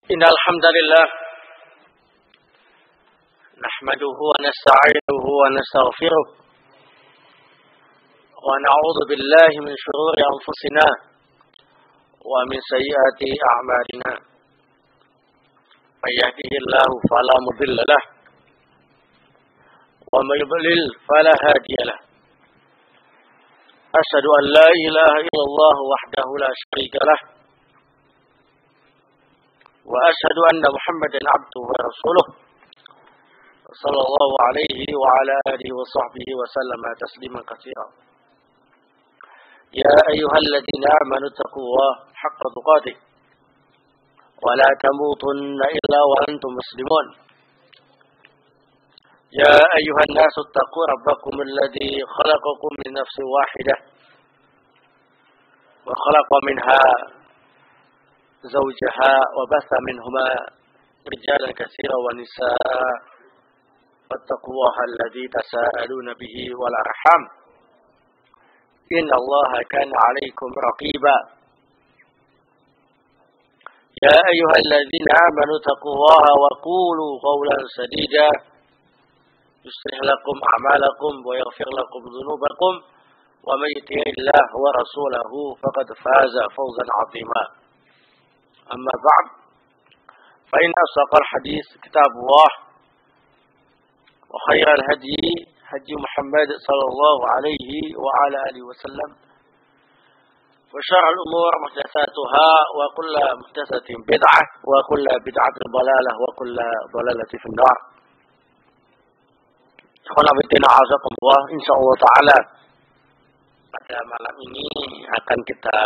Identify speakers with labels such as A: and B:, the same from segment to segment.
A: Innal hamdalillah nahmaduhu wa nasta'inuhu wa nastaghfiruh wa na'udzu billahi min shururi anfusina wa min sayyiati a'malina. May yahdihillahu fala mudilla lahu wa may yudlil fala hadiya lahu. Asyhadu an la ilaha illallah wahdahu la syarika lahu wa asyhadu anna Muhammadan abduhu wa rasuluh sallallahu alaihi wa ala alihi wa sahbihi wa sallama tasliman katsiran. Ya ayyuhalladzina amanu taqullaha haqqa tuqatih wa la tamutunna illa wa antum muslimun. Ya ayyuhan nasu taqu rabbakum alladzi khalaqakum min nafsin wahidah wa khalaqa minha زوجها وبث منهما رجالا كثيرا ونساء واتقوا الله الذي تساءلون به والأرحام إن الله كان عليكم رقيبا. يا أيها الذين آمنوا اتقوا الله وقولوا قولا سديدا يصلح لكم أعمالكم ويغفر لكم ذنوبكم ومن يطع الله ورسوله فقد فاز فوزا عظيما. أما بعد فإن أصدق الحديث كتاب الله وخير الهدي هدي محمد صلى الله عليه وعلى آله وسلم وشر الأمور محدثاتها وكل محدثة بدعة وكل بدعة ضلالة وكل ضلالة في النار. Azakumullah, insyaallah taala pada malam ini akan kita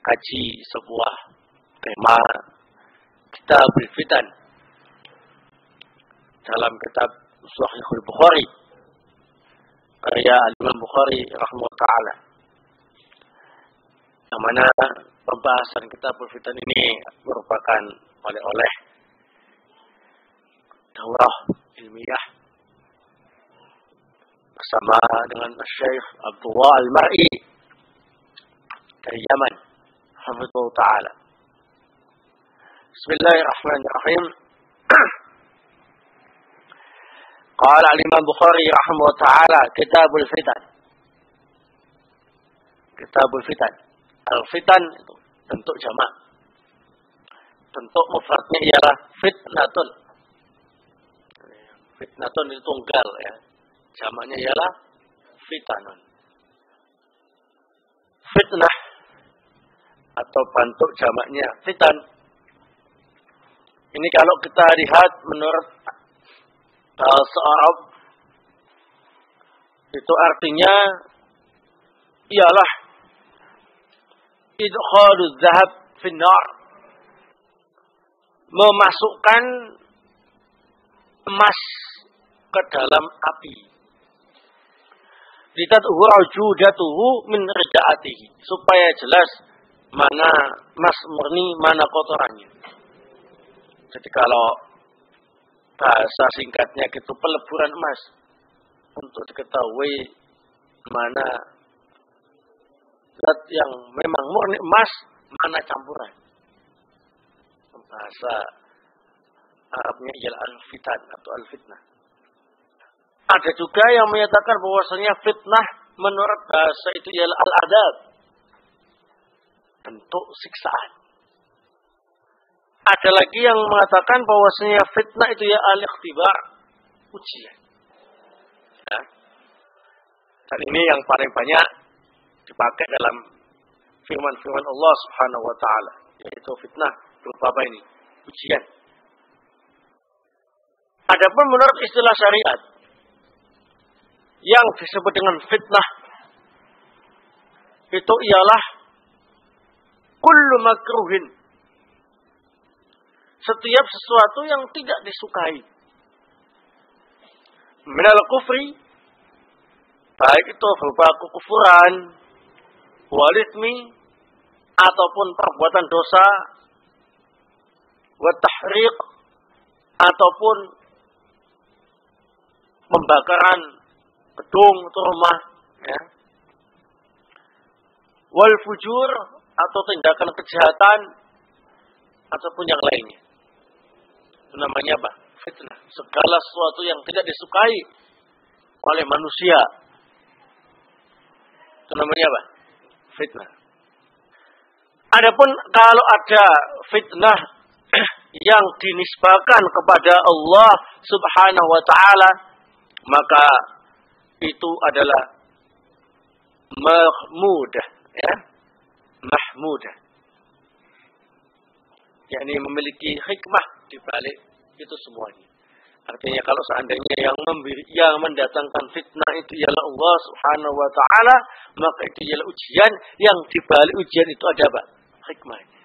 A: kaji sebuah tema Kitabul Fitan dalam kitab Sahihul Bukhari karya Imam Bukhari rahimahullah taala, yang mana pembahasan Kitabul Fitan ini merupakan oleh daurah ilmiah bersama dengan Syekh Abdullah Al-Mar'i dari Yaman hafizahullah ta'ala. Bismillahirrahmanirrahim. Qala al-Imam Bukhari rahimahullah ta'ala Kitabul Fitan. Kitabul Fitan. Al-Fitan itu bentuk jamak. Bentuk mufradnya ialah fitnatun. Fitnatun itu tunggal ya. Jamaknya ialah fitanun. Fitnah atau bentuk jamaknya fitan. Ini kalau kita lihat menurut bahasa Arab itu artinya ialah idkhaluz zahab finnar, memasukkan emas ke dalam api. Litadhu ujudatuhu min raja'atihi, supaya jelas mana emas murni, mana kotorannya. Jadi kalau bahasa singkatnya itu peleburan emas, untuk diketahui mana zat yang memang murni emas, mana campuran. Bahasa Arabnya ialah al-fitan atau al-fitnah. Ada juga yang menyatakan bahwasanya fitnah menurut bahasa itu ialah al-adab, bentuk siksaan. Ada lagi yang mengatakan bahwasanya fitnah itu ya al-ikhtibar, ujian. Ya. Dan ini yang paling banyak dipakai dalam firman-firman Allah Subhanahu wa taala, yaitu fitnah berupa apa ini? Ujian. Adapun menurut istilah syariat yang disebut dengan fitnah itu ialah kullu makruhin, setiap sesuatu yang tidak disukai, minal kufri, baik itu berupa kekufuran, walithmi, ataupun perbuatan dosa, wa tahriq, ataupun pembakaran gedung atau rumah, ya. Wal fujur, atau tindakan kejahatan, ataupun yang lainnya. Itu namanya apa? Fitnah. Segala sesuatu yang tidak disukai oleh manusia. Itu namanya apa? Fitnah. Adapun kalau ada fitnah yang dinisbahkan kepada Allah Subhanahu wa taala, maka itu adalah mahmudah, ya. Mahmudah. Yakni memiliki hikmah di balik itu semuanya. Artinya kalau seandainya yang mendatangkan fitnah itu ialah Allah Subhanahu wa taala, maka itu ialah ujian, yang di balik ujian itu ada apa? Hikmahnya.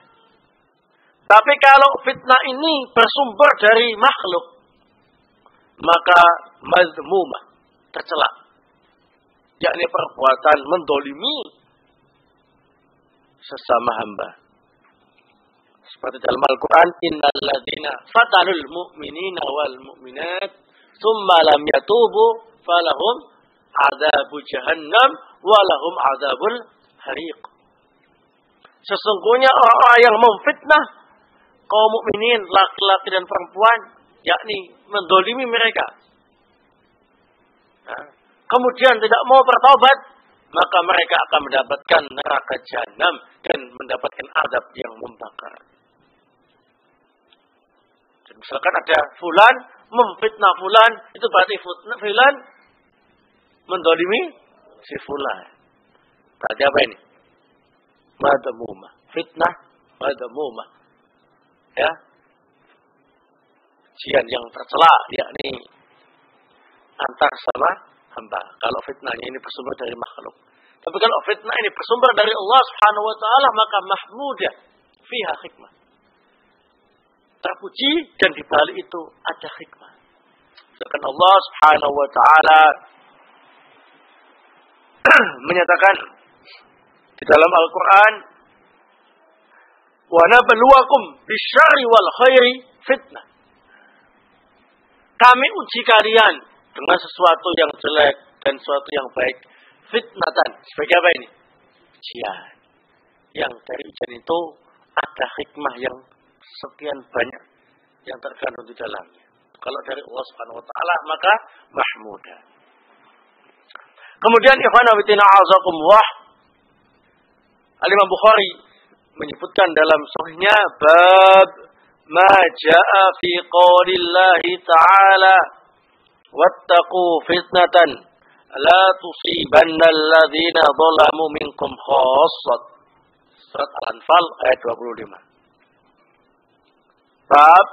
A: Tapi kalau fitnah ini bersumber dari makhluk, maka mazmumah, tercela. Yakni perbuatan mendolimi sesama hamba. Seperti dalam Al-Quran, innal ladzina fatanul mu'minina wal mu'minat thumma lam yatubu falahum adzabu jahannam walahum adzabul hariq. Sesungguhnya orang-orang yang memfitnah kaum mukminin, laki-laki dan perempuan, yakni mendolimi mereka, kemudian tidak mau bertaubat, maka mereka akan mendapatkan neraka jahanam dan mendapatkan azab yang membakar. Dan misalkan ada fulan memfitnah fulan, itu berarti fulan mendolimi si fulan. Berarti apa ini? Madamumah. Fitnah madamumah. Ya. Ujian yang tercela, yakni antar sama hamba. Kalau fitnahnya ini bersumber dari makhluk. Tapi kalau fitnah ini bersumber dari Allah Subhanahu wa taala, maka mahmudah fiha hikmah. Terpuji dan di balik itu ada hikmah. Sedangkan Allah Subhanahu wa taala menyatakan di dalam Al-Qur'an, wa nabluwakum bisyarri wal khairi fitnah. Kami uji kalian dengan sesuatu yang jelek dan sesuatu yang baik, fitnatan. Sebagai apa ini? Ujian. Yang dari ujian itu ada hikmah yang sekian banyak yang terkandung di dalamnya. Kalau dari Allah Subhanahu wa taala, maka mahmudah. Kemudian ikhwan fillah azakumullah, Al-Imam Bukhari menyebutkan dalam sahihnya bab ma jaa fi qaulillahi ta'ala wattaqu fitnatan la tusibanna alladhina zalamu minkum khassat. Surat Al-Anfal ayat 25. Bab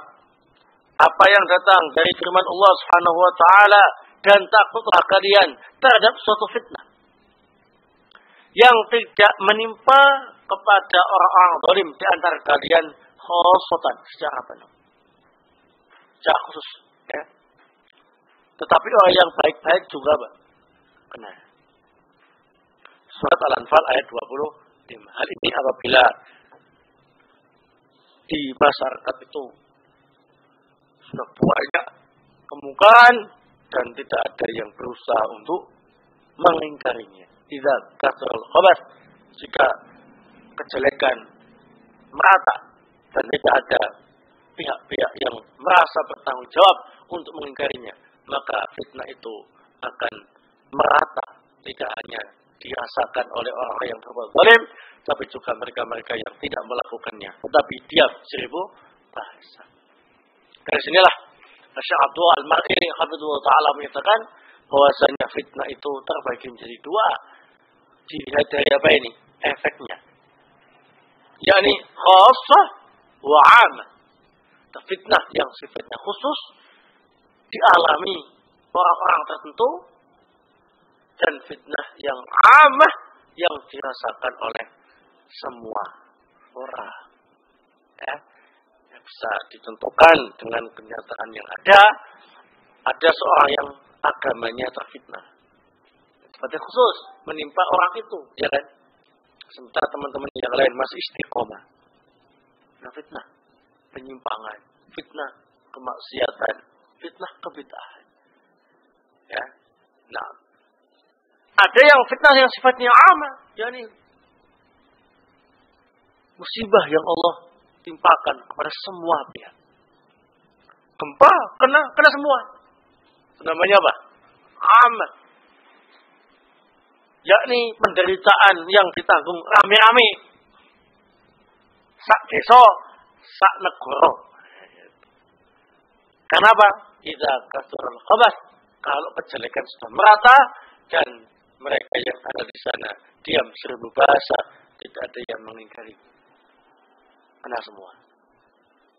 A: apa yang datang dari firman Allah Subhanahu wa taala, dan takutlah kalian terhadap suatu fitnah yang tidak menimpa kepada orang-orang zalim di antara kalian khususan secara penuh, secara khusus, ya. Tetapi orang yang baik-baik juga kena. Surat Al-Anfal ayat 25. Hal ini apabila di masyarakat itu sudah banyak kemungkaran dan tidak ada yang berusaha untuk mengingkarinya. Idza kasral khabath, jika kejelekan merata dan tidak ada pihak-pihak yang merasa bertanggung jawab untuk mengingkarinya, maka fitnah itu akan merata, tidak hanya dirasakan oleh orang yang berbuat zalim, tapi juga mereka-mereka yang tidak melakukannya, tetapi diam seribu bahasa. Dari sinilah Syekh Abdul Al-Mar'i hafizahullah taala menyatakan bahwasanya fitnah itu terbagi menjadi dua. Dilihat dari apa ini? Efeknya. Yakni khassah wa 'ammah. Fitnah yang sifatnya khusus dialami orang-orang tertentu, dan fitnah yang 'ammah yang dirasakan oleh semua orang. Ya. Bisa ditentukan dengan kenyataan yang ada. Ada seorang yang agamanya terfitnah. Seperti khusus menimpa orang itu, ya kan? Sementara teman-teman yang lain masih istiqomah. Nah, fitnah penyimpangan, fitnah kemaksiatan, fitnah kebid'ahan. Ya. Nah, ada yang fitnah yang sifatnya amah, yakni musibah yang Allah ditimpakan kepada semua pihak. Gempa kena semua. Namanya apa? Amat. Yakni penderitaan yang ditanggung rame-rame. Sak desa, sak negara. Kenapa? Idza kasurul khabath. Kalau kejelekan sudah merata dan mereka yang ada di sana diam seribu bahasa, tidak ada yang mengingkari. Kena semua.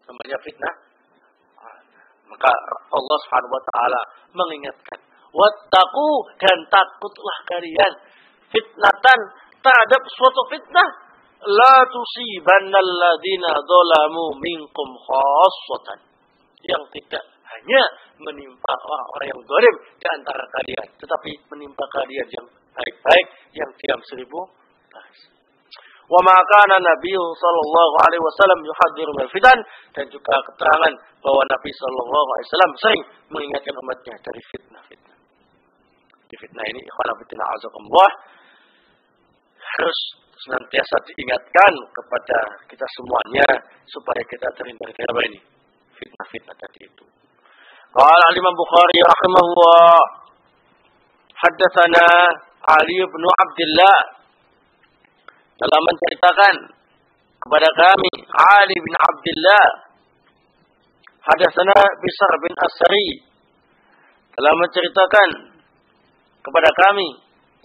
A: Namanya fitnah. Maka Allah Subhanahu wa taala mengingatkan, wattaqu, dan takutlah kalian fitnatan terhadap suatu fitnah, la tusibannal ladzina dzalamu minkum khassatan, yang tidak hanya menimpa orang-orang yang zalim di antara kalian, tetapi menimpa kalian yang baik-baik, yang diam seribu bahasa. Wa ma kana Nabi sallallahu alaihi wasallam yuhadziru minal fitan, dan juga keterangan bahwa Nabi sallallahu alaihi wasallam sering mengingatkan umatnya dari fitnah-fitnah. Di fitnah ini ikhwan fillah azakumullah harus senantiasa diingatkan kepada kita semuanya supaya kita terhindar dari apa ini? Fitnah-fitnah tadi itu. Qala Imam Bukhari rahimahullah, haddatsana Ali bin Abdullah, telah menceritakan kepada kami Ali bin Abdullah, hadatsana Bishr bin Asri, telah menceritakan kepada kami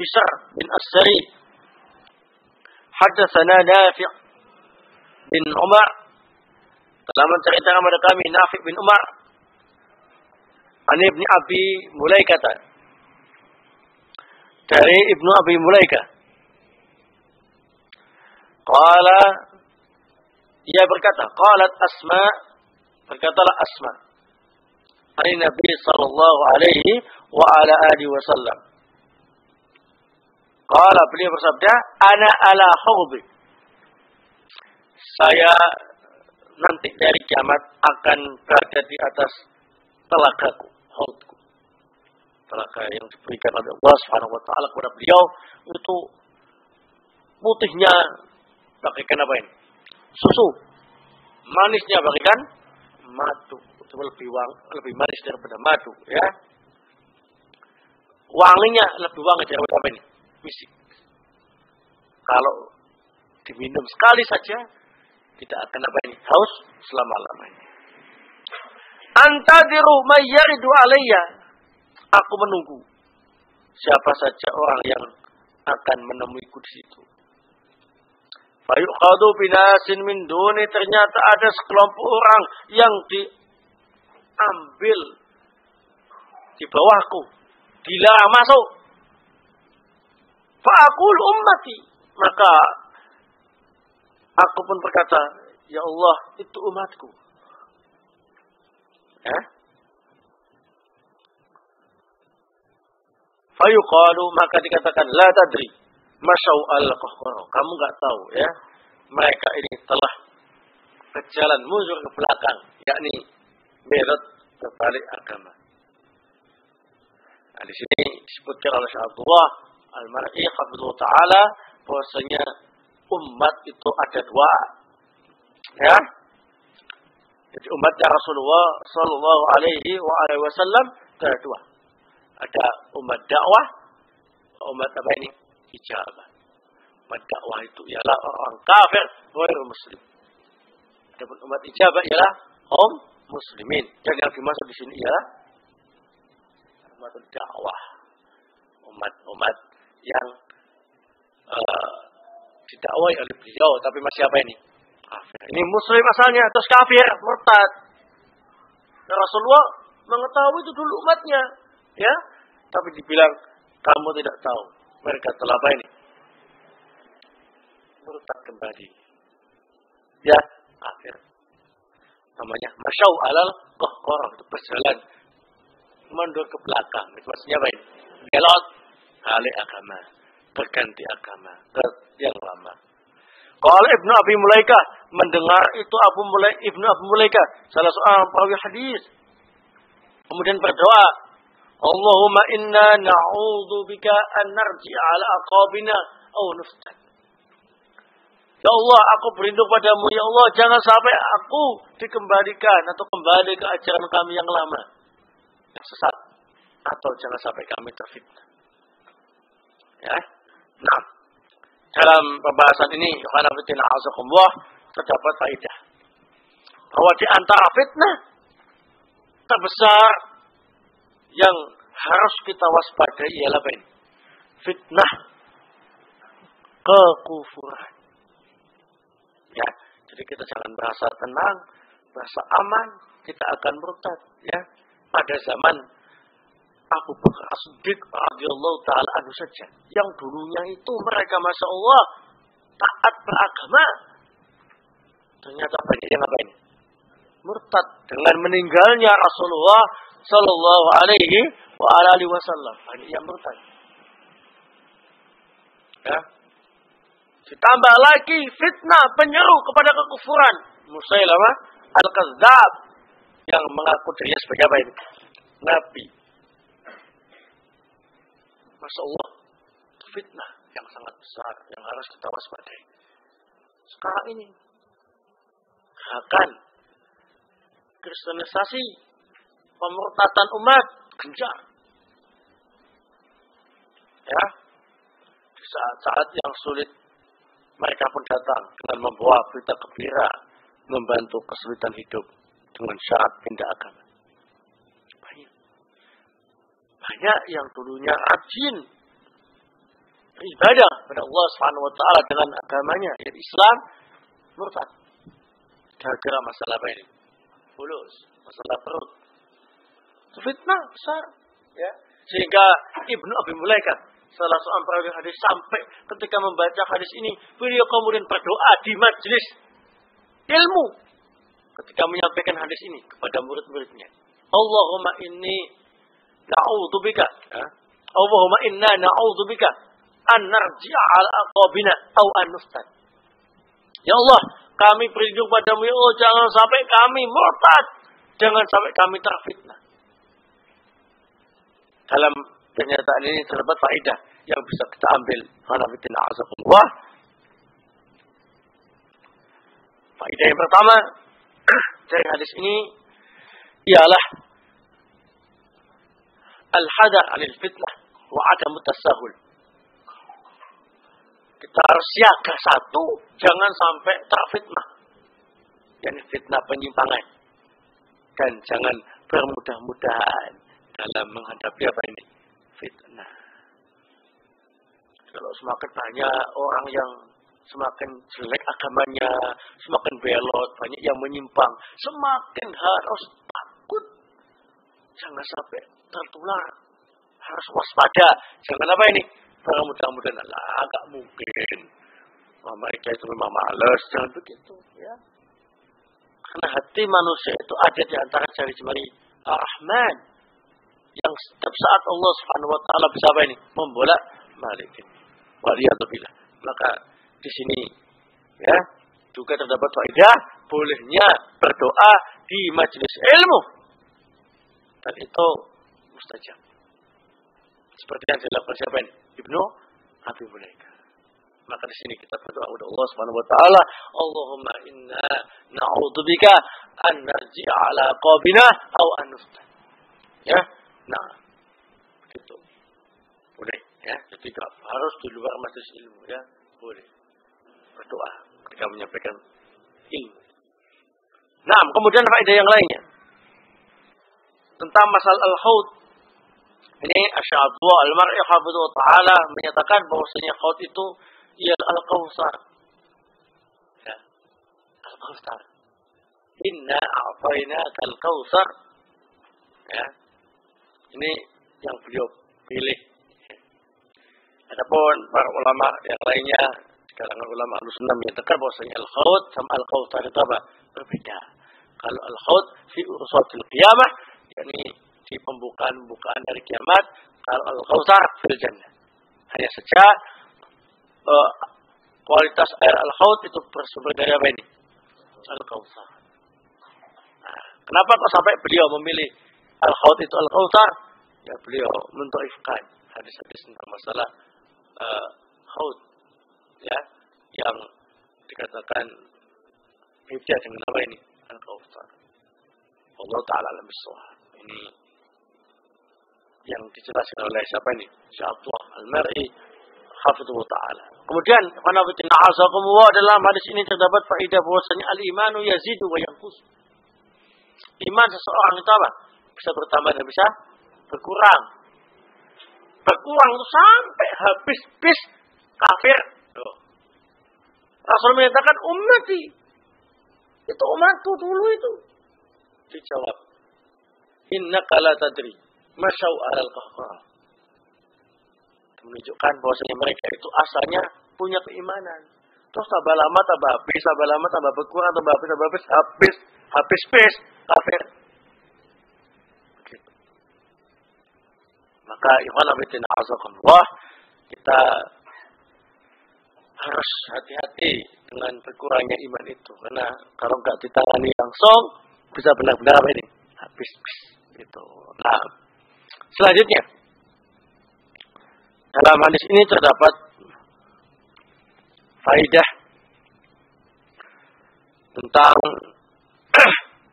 A: Bishr bin Asri, hadatsana Nafi' bin Umar, telah menceritakan kepada kami Nafi' bin Umar, an Ibnu Abi Mulaikah, dari Ibnu Abi Mulaikah. Qala, ia berkata, qalat Asma, berkatalah Asma, dari Nabi sallallahu alaihi wa ala alihi wasallam. Qala, beliau bersabda, ana ala hawdi, saya nanti dari kiamat akan berada di atas telagaku, haudku. Telaga yang diberikan oleh Allah Subhanahu wa taala kepada beliau itu putihnya bagaikan apa ini? Susu. Manisnya bagaikan madu. Itu lebih manis daripada madu, ya. Wanginya lebih wangi daripada apa ini? Misik. Kalau diminum sekali saja tidak akan apa ini? Haus selama-lamanya. Antadiru mayyaridu alayya. Aku menunggu siapa saja orang yang akan menemuiku di situ. Fayukhadu binasin min duni, ternyata ada sekelompok orang yang diambil di bawahku, dilarang masuk. Fa'aqul ummati, maka aku pun berkata, ya Allah, itu umatku. Ya? Fayuqalu, maka dikatakan, la tadri masyau al-qahqara, kamu enggak tahu, ya, mereka ini telah berjalan mundur ke belakang, yakni berat berbalik agama. Nah, di sini disebutkan oleh Syekh Abdullah Al-Mar'i hafizahullah taala bahwasanya umat itu ada dua, ya. Jadi umatnya Rasulullah sallallahu alaihi wasallam ada dua. Ada umat dakwah, umat apa ini? Ijabah. Umat dakwah itu ialah orang kafir, ghairul muslim. Adapun umat ijabah ialah kaum muslimin. Dan yang dimaksud di sini ialah umat dakwah. Umat yang didakwai oleh beliau tapi masih apa ini? Kafir. Ini muslim asalnya terus kafir, murtad. Dan Rasulullah mengetahui itu dulu umatnya, ya. Tapi dibilang kamu tidak tahu. Mereka telah apa ini? Murtad kembali. Ya, kafir. Namanya masyau alal qahqarah, itu berjalan mundur ke belakang. Itu maksudnya apa ini? Belot alih agama, berganti agama ke yang lama. Kalau Ibnu Abi Mulaikah mendengar itu Ibnu Abi Mulaikah, salah seorang perawi hadis, kemudian berdoa, Allahumma inna na'udzu bika an narji'a ala aqabina aw nuftad. Ya Allah, aku berlindung padamu. Ya Allah, jangan sampai aku dikembalikan atau kembali ke ajaran kami yang lama, yang sesat. Atau jangan sampai kami terfitnah. Ya. Nah, dalam pembahasan ini, Yohanafitina Azzaqullah, terdapat faedah bahwa di antara fitnah terbesar yang harus kita waspadai ialah fitnah kekufuran. Ya, jadi kita jangan merasa tenang, merasa aman, kita akan murtad. Ya, pada zaman Abu Bakar As-Siddiq radhiyallahu taala anhu saja, yang dulunya itu mereka masya Allah taat beragama, ternyata banyak yang ngapain? Murtad dengan meninggalnya Rasulullah Sallallahu Alaihi Wasallam. Banyak yang murtad. Ya. Ditambah lagi fitnah penyeru kepada kekufuran. Musailamah Al-Kadzdzab yang mengaku dirinya sebagai apa ini? Nabi. Masya Allah, fitnah yang sangat besar yang harus kita waspadai. Sekarang ini akan kristenisasi, pemurtatan umat gencar. Ya, di saat-saat yang sulit mereka pun datang dengan membawa berita gembira, membantu kesulitan hidup dengan syarat pindah agama. Banyak yang dulunya rajin beribadah kepada Allah Subhanahu wa taala dengan agamanya, yaitu Islam, murtad. Gara-gara masalah apa ini? Fulus, masalah perut. Fitnah besar, ya. Sehingga Ibnu Abi Mulaikah, salah seorang perawi hadis, sampai ketika membaca hadis ini, beliau kemudian berdoa di majelis ilmu ketika menyampaikan hadis ini kepada murid-muridnya. Allahumma inni na'udzubika, ya. Allahumma inna na'udzubika an narji'a ala aqabina aw an nuftad. Ya Allah, kami berlindung padamu ya Allah, jangan sampai kami murtad, jangan sampai kami terfitnah. Dalam pernyataan ini terdapat faedah yang bisa kita ambil. Hanafitina azakumullah. Faedah yang pertama dari hadis ini ialah al-hadar 'anil fitnah wa 'adam tasahul. Kita harus siaga satu, jangan sampai terfitnah. Yani fitnah penyimpangan. Dan jangan bermudah-mudahan dalam menghadapi apa ini? Fitnah. Kalau semakin banyak orang yang semakin jelek agamanya, semakin belot, banyak yang menyimpang, semakin harus takut. Jangan sampai tertular. Harus waspada. Jangan apa ini? Mudah-mudahan agak mungkin. Mereka itu memang malas. Jangan begitu. Ya. Karena hati manusia itu ada di antara jari-jari Ar-Rahman. Yang setiap saat Allah Subhanahu wa taala bisa apa ini? Membolak balikin. Waliyadzubillah. Maka di sini ya juga terdapat faedah bolehnya berdoa di majelis ilmu. Dan itu mustajab. Seperti yang dilakukan siapa ini? Ibnu Abi Mulaikah. Maka di sini kita berdoa kepada Allah Subhanahu wa taala, Allahumma inna na'udzubika an narji'a ala qabina aw an nuftad. Ya. Nah, begitu. Boleh ya. Jadi harus di luar majelis ilmu ya. Boleh. Berdoa ketika menyampaikan ilmu. Nah, kemudian faedah yang lainnya tentang masalah al-haud. Ini Asy-Syafi'i al-Mar'i hafidhahu ta'ala menyatakan bahwasanya haud itu ialah al-Kautsar. Ya. Al-Kautsar. Inna a'tainaka al-Kautsar. Ya. Ini yang beliau pilih. Adapun para ulama yang lainnya, di kalangan ulama Ahlussunnah menyatakan bahwasanya al-haud sama al-Kautsar itu apa? Berbeda. Kalau al-haud fi ursatil qiyamah, yakni di pembukaan dari kiamat, kalau al-Kautsar fil jannah. Hanya saja kualitas air al-haud itu bersumber dari apa ini? Al-Kautsar. Nah, kenapa kok sampai beliau memilih al-haud itu al-Kautsar? Ya beliau mentaifkan hadis-hadis tentang masalah haud ya, yang dikatakan beda dengan apa ini? Al-Kautsar. Allah Ta'ala alam bis-shawab. Ini yang dijelaskan oleh siapa ini? Syekh Abdullah Al-Mar'i hafizahullah Ta'ala. Kemudian qanabitina azakumullah, dalam hadis ini terdapat faedah bahwasanya al-imanu yazidu wa yanqus. Iman seseorang itu apa? Bisa bertambah dan bisa berkurang. Berkurang itu sampai habis kafir. Rasul menyatakan ummati. Itu umatku dulu itu. Dijawab, innaka la tadri masyau alal qahqarah. Menunjukkan bahwasanya mereka itu asalnya punya keimanan. Terus tambah lama tambah habis, tambah lama tambah berkurang, tambah habis, habis kafir. Begitu. Maka ikhwan fillah azakumullah, kita harus hati-hati dengan berkurangnya iman itu, karena kalau nggak ditangani langsung bisa benar-benar apa ini? Habis. Gitu. Nah, selanjutnya dalam hadis ini terdapat faidah tentang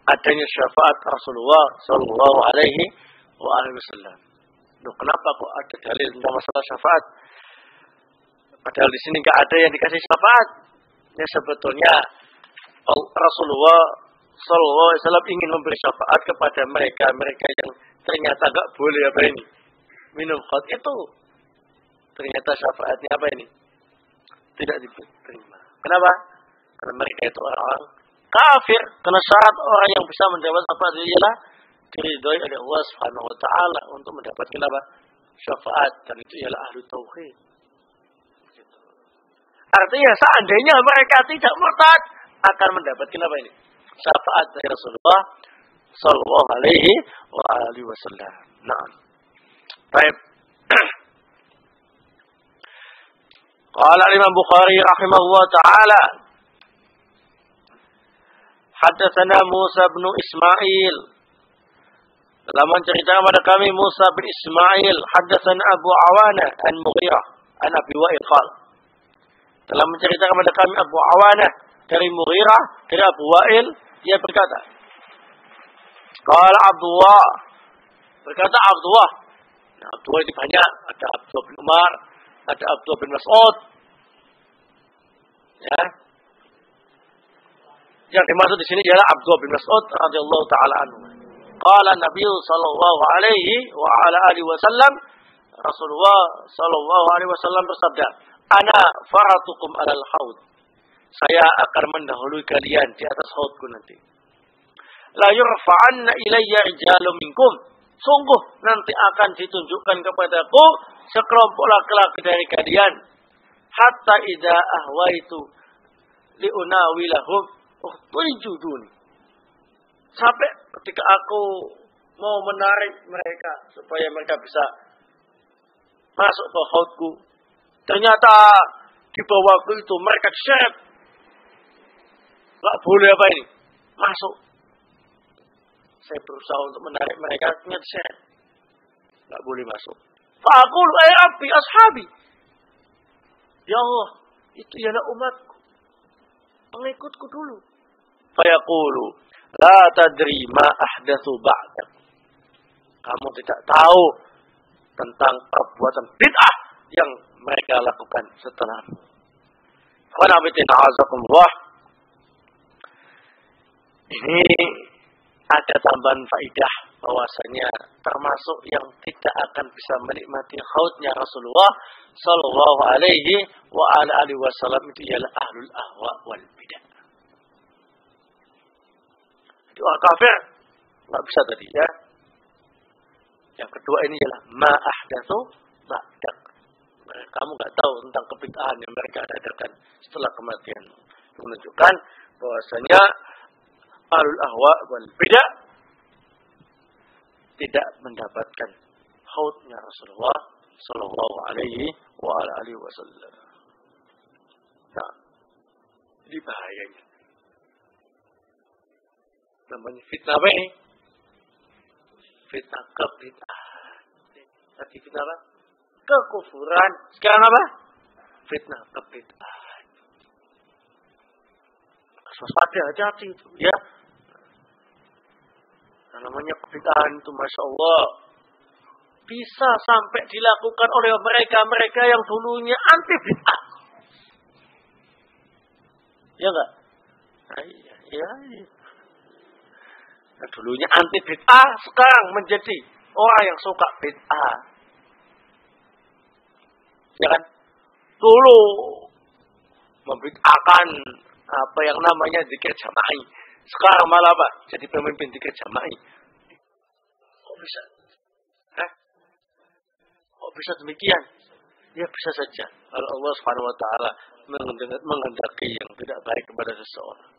A: adanya syafaat Rasulullah Sallallahu Alaihi Wasallam. Loh, kenapa kok ada dalil tentang masalah syafaat? Padahal di sini nggak ada yang dikasih syafaat. Ya, sebetulnya Rasulullah Sallallahu Alaihi Wasallam ingin memberi syafaat kepada mereka yang ternyata nggak boleh apa ini minum khamr itu. Ternyata syafaatnya apa ini? Tidak diterima. Kenapa? Karena mereka itu orang-orang kafir. Karena syarat orang yang bisa mendapat syafaat ialah diridhoi oleh Allah Subhanahu Wa Taala untuk mendapatkan apa? Syafaat, dan itu ialah ahlu tauhid. Artinya seandainya mereka tidak murtad akan mendapatkan apa ini? Syafaat dari Rasulullah Sallallahu Alaihi Wasallam. Nah, baik. Qala Imam Bukhari rahimahullah taala, haddatsana Musa bin Ismail. Dalam menceritakan kepada kami Musa bin Ismail, haddatsana Abu Awana an Mughirah an Abi Wa'il qala. Dalam menceritakan kepada kami Abu Awana dari Mughirah dari Abu Wa'il, dia berkata, qala Abdullah, berkata Abdullah. Nah, Abdullah ini banyak, ada Abdullah bin Umar, ada Abdullah bin Mas'ud. Ya. Yang dimaksud di sini ialah Abdullah bin Mas'ud radhiyallahu taala anhu. Qala Nabi sallallahu alaihi wa ala alihi wasallam, Rasulullah sallallahu alaihi wasallam bersabda, "Ana faratukum alal haud." Saya akan mendahului kalian di atas haudku nanti. La yurfa'anna ilayya rijalun minkum. Sungguh nanti akan ditunjukkan kepadaku sekelompok laki-laki dari kalian. Hatta idza ahwaitu liunawilahum uhtujudun. Sampai ketika aku mau menarik mereka supaya mereka bisa masuk ke haudku, ternyata di bawahku itu mereka diseret. Gak boleh apa ini? Masuk. Saya berusaha untuk menarik mereka, ternyata diseret. Gak boleh masuk. Fa'aqul ay Rabbi ashabi. Ya Allah, itu ialah umatku, pengikutku dulu. Fayaqulu la tadri ma ahdatsu ba'dak. Kamu tidak tahu tentang perbuatan bid'ah yang mereka lakukan setelahmu. Qul abitina azakumullah. Ini ada tambahan faidah bahwasanya termasuk yang tidak akan bisa menikmati haudnya Rasulullah Sallallahu Alaihi wa ala alihi Wasallam itu ialah ahlul ahwa wal bidah. Itu orang kafir nggak bisa tadi ya. Yang kedua ini ialah ma ahdatsu ba'dak. Kamu nggak tahu tentang kebid'ahan yang mereka adakan setelah kematian. Itu menunjukkan bahwasanya ahlul ahwa wal bidah tidak mendapatkan haudnya Rasulullah Sallallahu Alaihi wa alihi Wasallam. Nah, ini bahayanya. Namanya fitnah apa ini? Fitnah kebid'ahan. Tadi fitnah apa? Kekufuran. Sekarang apa? Fitnah kebid'ahan. waspada, hati-hati itu, ya. Nah, namanya kebid'ahan itu, Masya Allah, bisa sampai dilakukan oleh mereka-mereka yang dulunya anti bid'ah. Ya enggak? Nah, iya. Nah, dulunya anti bid'ah, sekarang menjadi orang yang suka bid'ah. Ya kan? Dulu membid'ahkan apa yang namanya zikir jama'i. Sekarang malah apa? Jadi pemimpin zikir jama'i. Kok bisa? Kok bisa demikian? Ya bisa saja. Kalau Allah Subhanahu wa taala menghendaki yang tidak baik kepada seseorang.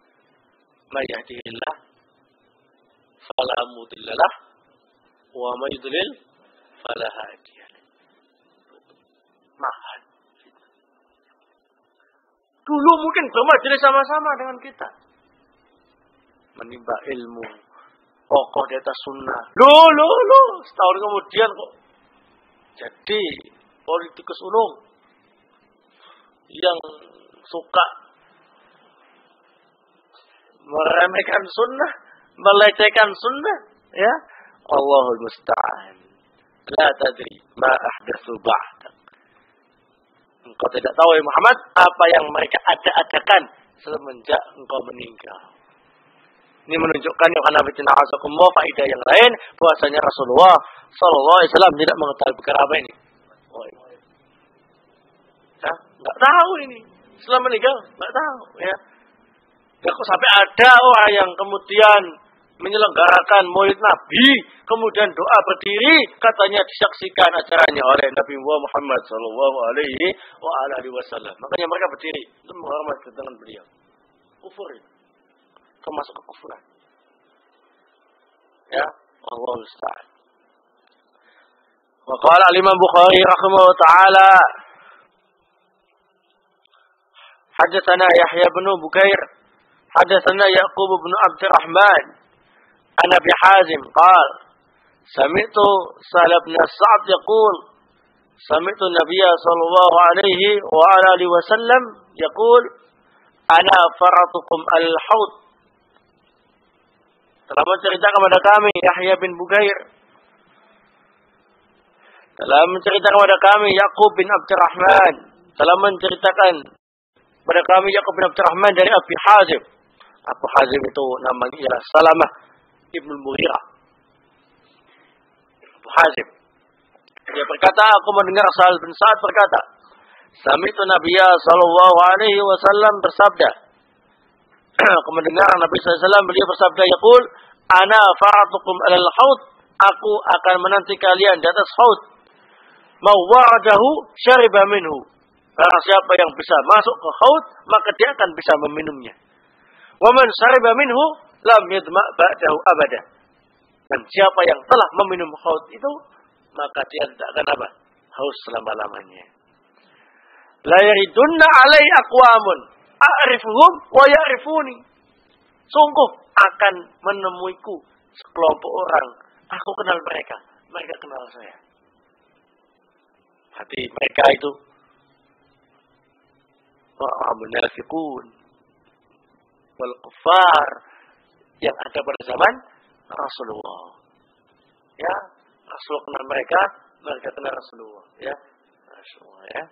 A: May yahdihillah fala mudilla lah wa may yudlil fala hadiya lah. Mahal. Dulu mungkin bermajelis sama-sama dengan kita. Menimba ilmu. Kokoh di atas sunnah. Loh. Setahun kemudian kok jadi politikus ulung yang suka meremehkan sunnah, melecehkan sunnah, ya. Allahul musta'an. La tadri ma ahdatsu ba'dak. Engkau tidak tahu ya Muhammad apa yang mereka ada-adakan semenjak engkau meninggal. Ini menunjukkan Yohana fitina azakumullah faedah yang lain bahwasanya Rasulullah sallallahu alaihi wasallam tidak mengetahui perkara apa ini. Ya, enggak tahu ini. Setelah meninggal enggak tahu, ya. Ya kok sampai ada orang yang kemudian menyelenggarakan Maulid Nabi, kemudian doa berdiri, katanya disaksikan acaranya oleh Nabi Muhammad sallallahu alaihi wasallam. Makanya mereka berdiri untuk menghormati kedatangan beliau. Kufur itu. Termasuk kekufuran. Ya, Allah musta'an. Wa qala al-Imam Bukhari rahimahullah taala حدثنا يحيى بن بكير حدثنا يعقوب بن عبد الرحمن عن أبي حازم قال سمعت سهل بن سعد يقول سمعت النبي صلى الله عليه وآله وسلم يقول أنا فرطكم الحوض. Telah menceritakan kepada kami Yahya bin Bukair, telah menceritakan kepada kami Yaqub bin Abdurrahman, telah menceritakan kepada kami Yaqub bin Abdurrahman dari Abi Hazim. Abu Hazim itu namanya ialah Salamah ibn Mughirah. Abu Hazim. Dia berkata, aku mendengar Sahal bin Sa'ad berkata, Sami'tu Nabiya sallallahu alaihi wasallam bersabda. Aku mendengar Nabi SAW beliau bersabda, yaqul, ana faratukum alal haud, aku akan menanti kalian di atas haud. Mau waradahu syariba minhu. Karena siapa yang bisa masuk ke haud, maka dia akan bisa meminumnya. Wa man syariba minhu lam yadma ba'dahu abada. Dan siapa yang telah meminum haud itu, maka dia tidak akan apa? Haus selama-lamanya. La yaridunna alai aqwamun a'rifuhum wa ya'rifuni. Sungguh akan menemuiku sekelompok orang. Aku kenal mereka. Mereka kenal saya. Hati mereka itu munafiqun wal kuffar yang ada pada zaman Rasulullah. Ya, Rasulullah kenal mereka, mereka kenal Rasulullah. Ya, Rasulullah ya.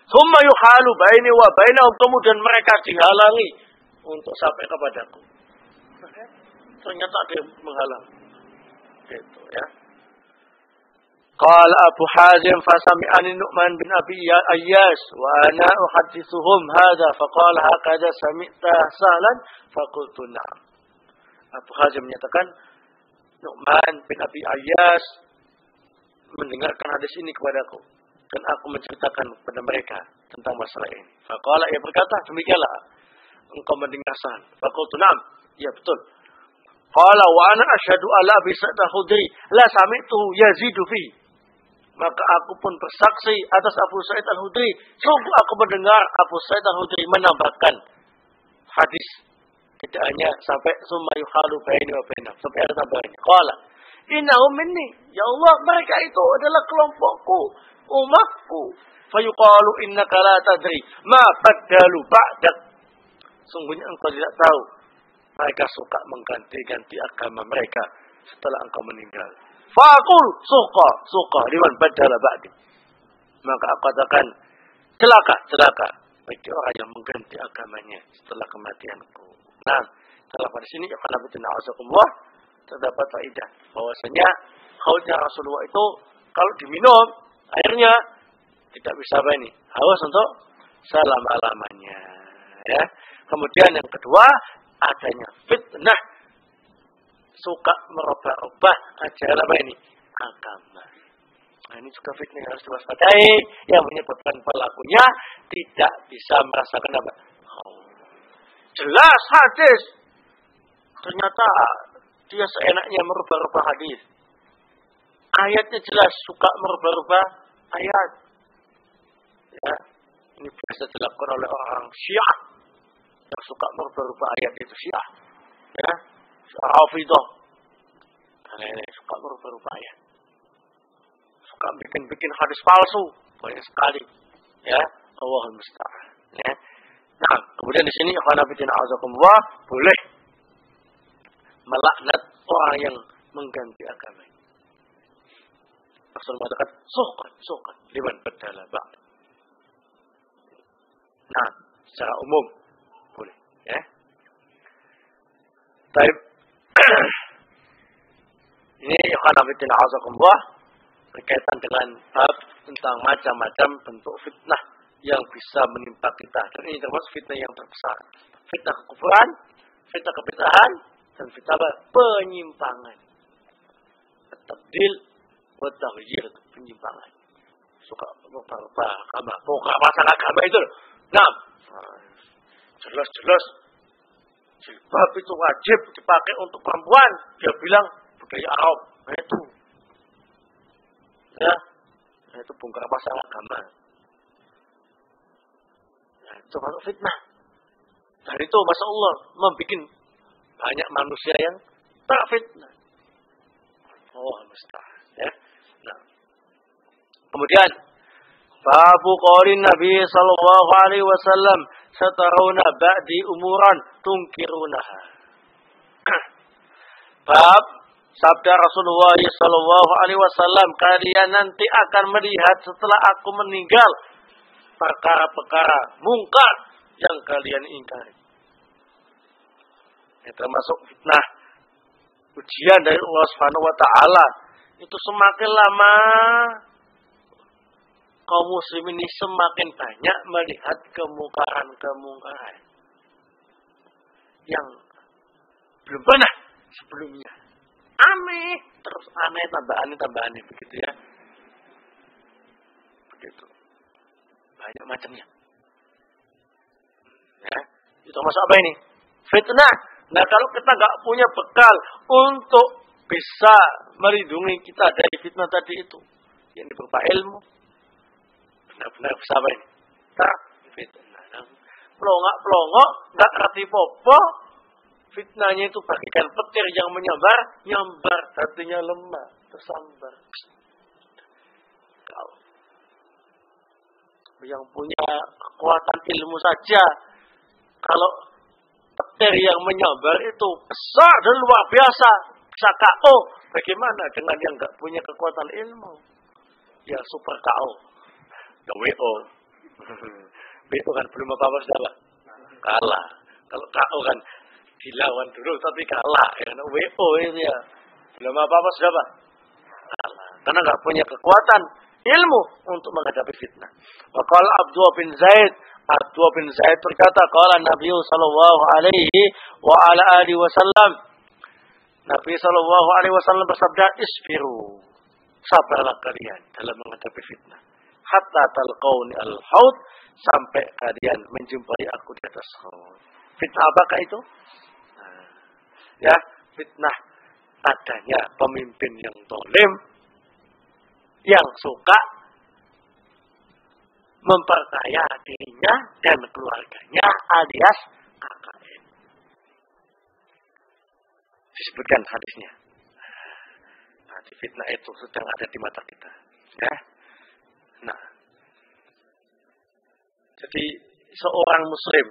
A: Summa yuhalu baini wa bainahum, kemudian mereka dihalangi untuk sampai kepadaku. Ternyata ada yang menghalang. Gitu ya. Qala Abu Hazim fasami'ani Nu'man bin Abi Ayyas wa ana uhaddithuhum hadha faqala hakadha sami'ta sahlan faqultu na'am. Abu Hazim menyatakan Nu'man bin Abi Ayyas mendengarkan hadis ini kepadaku. Dan aku menceritakan kepada mereka tentang masalah ini. Faqala, ia berkata, demikianlah engkau mendengar sahal. Faqultu na'am, ya betul. Qala wa ana asyhadu ala Abi Sa'id al-Khudri la sami'tuhu yazidu fi. Maka aku pun bersaksi atas Abu Sa'id al-Khudri, sungguh aku mendengar Abu Sa'id al-Khudri menambahkan hadis. Tidak hanya sampai summa yuhalu baini wa bainahum, sampai ada tambahannya. Qala innahum minni, ya Allah, mereka itu adalah kelompokku, umatku. Fayuqalu innaka la tadri ma baddalu ba'dak. sungguhnya engkau tidak tahu. Mereka suka mengganti-ganti agama mereka setelah engkau meninggal. Faqul suqa liman badala ba'di. Maka aku katakan celaka bagi orang yang mengganti agamanya setelah kematianku. Nah, dalam hadis ini terdapat faedah bahwasanya haudnya Rasulullah itu kalau diminum airnya tidak bisa apa ini? Haus untuk selama-lamanya. Ya. Kemudian yang kedua, adanya fitnah suka merubah-rubah ajaran apa ini? Agama. Nah, ini juga fitnah yang harus diwaspadai yang menyebabkan pelakunya tidak bisa merasakan apa? Jelas hadis. Ternyata dia seenaknya merubah-rubah hadis. Ayatnya jelas suka merubah-rubah ayat. Ya, ini biasa dilakukan oleh orang Syiah yang suka merubah-rubah ayat itu Syiah. Ya, Rafidah. Karena ini suka merubah-rubah ayat. Suka bikin hadis palsu banyak sekali. Ya, Allahul musta'an. Ya. Nah, kemudian di sini ikhwan fillah azakumullah boleh melaknat orang yang mengganti agama. Rasul mengatakan suqan liman badala ba'd. Nah, secara umum boleh, ya. Baik. Ini ikhwan fillah azakumullah berkaitan dengan bab tentang macam-macam bentuk fitnah yang bisa menimpa kita. Dan ini termasuk fitnah yang terbesar. Fitnah kekufuran, fitnah kebid'ahan, dan fitnah penyimpangan. Tabdil wa taghyir, penyimpangan. Suka berubah agama, bukan masalah agama itu. Nah, jelas-jelas jilbab itu wajib dipakai untuk perempuan. Dia bilang budaya Arab. Nah, itu. Ya, nah, itu bongkar pasang agama. Nah, itu masuk fitnah. Dari itu, Masya Allah, membuat banyak manusia yang terfitnah. Oh, mustahil. Ya. Nah. Kemudian, babu qaulin Nabi sallallahu alaihi wasallam, "Satarawna ba'di umuran tunkirunaha." Bab sabda Rasulullah sallallahu alaihi wasallam, kalian nanti akan melihat setelah aku meninggal perkara-perkara mungkar yang kalian ingkari. Ini termasuk fitnah ujian dari Allah Subhanahu wa taala. Itu semakin lama kaum muslim ini semakin banyak melihat kemungkaran-kemungkaran yang belum pernah sebelumnya. Aneh, terus aneh, tambah aneh begitu ya. Begitu. Banyak macamnya. Ya, itu masuk apa ini? Fitnah. Nah, kalau kita nggak punya bekal untuk bisa melindungi kita dari fitnah tadi itu, yang berupa ilmu, benar-benar bisa apa ini? Tak fitnah. Pelongok, nggak ngerti popo, fitnahnya itu bagikan petir yang nyambar, hatinya lemah, tersambar. Kalau yang punya kekuatan ilmu saja, kalau petir yang menyambar itu besar dan luar biasa, bisa KO. Bagaimana dengan yang nggak punya kekuatan ilmu? Ya super KO, ya WO. WO kan belum apa-apa sudah kalah. Kalau KO kan dilawan dulu tapi kalah. Ya, WO itu ya belum apa-apa sudah kalah. Karena nggak punya kekuatan ilmu untuk menghadapi fitnah. Waqala Abdullah bin Zaid berkata, qala Nabi sallallahu alaihi wa ala alihi wasallam. Nabi sallallahu alaihi wasallam bersabda, "Isbiru." Sabarlah kalian dalam menghadapi fitnah. Hatta talqauni al-haud, sampai kalian menjumpai aku di atas haud. Fitnah apakah itu? Nah, ya, fitnah adanya pemimpin yang zalim yang suka memperkaya dirinya dan keluarganya alias KKN. Disebutkan hadisnya. Nah, fitnah itu sedang ada di mata kita. Ya. Nah, jadi seorang muslim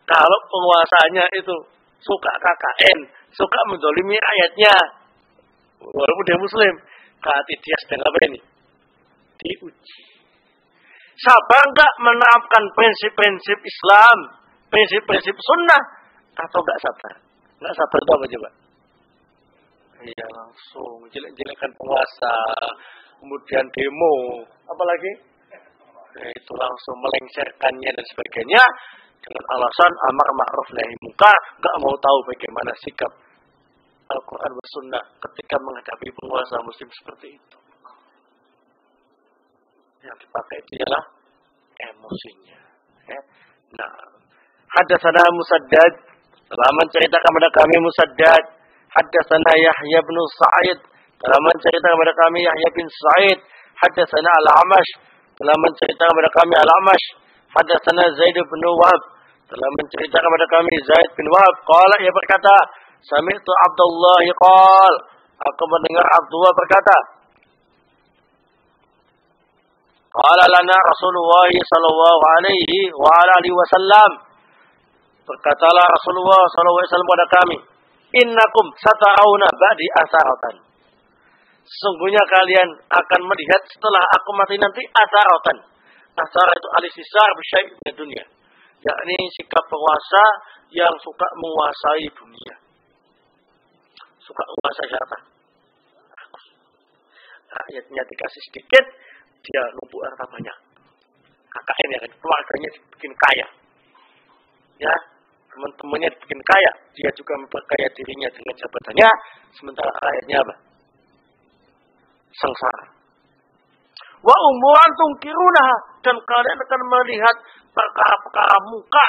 A: Kalau penguasanya itu suka KKN, suka mendolimi rakyatnya, walaupun dia Muslim, berarti dia sedang apa ini? Diuji. Sabar enggak menerapkan prinsip-prinsip Islam, prinsip-prinsip sunnah, atau enggak sabar? Enggak sabar itu apa coba? Iya, langsung jelek-jelekan penguasa, kemudian demo, apalagi? Itu langsung melengsarkannya dan sebagainya dengan alasan amar ma'ruf nahi munkar, enggak mau tahu bagaimana sikap Al-Quran dan Sunnah ketika menghadapi penguasa muslim seperti itu. Yang dipakai itu ialah emosinya. Ya. Nah, haddatsana Musaddad, telah menceritakan kepada kami Musaddad. Haddatsana Yahya bin Sa'id, telah menceritakan kepada kami Yahya bin Sa'id. Haddatsana Al-Amash, telah menceritakan kepada kami Al-Amash. Haddatsana Zaid bin Wahab, telah menceritakan kepada kami Zaid bin Wahab. Qala, ia berkata, sami'tu Abdullah qala, aku mendengar Abdullah berkata, qala lana Rasulullah sallallahu alaihi wa alihi wasallam, berkatalah Rasulullah sallallahu alaihi wasallam kepada kami, innakum sata'auna ba'di asaratan, sesungguhnya kalian akan melihat setelah aku mati nanti asaratan. Asar itu alisisar bisyai' di dunia, yakni sikap penguasa yang suka menguasai dunia, suka menguasai harta. Rakyatnya dikasih sedikit, dia numpuk harta banyak. KKN ya, keluarganya dibikin kaya. Ya, teman-temannya dibikin kaya, dia juga memperkaya dirinya dengan jabatannya, sementara rakyatnya apa? Sengsara. Wa umuran tungkirunaha, dan kalian akan melihat perkara-perkara muka.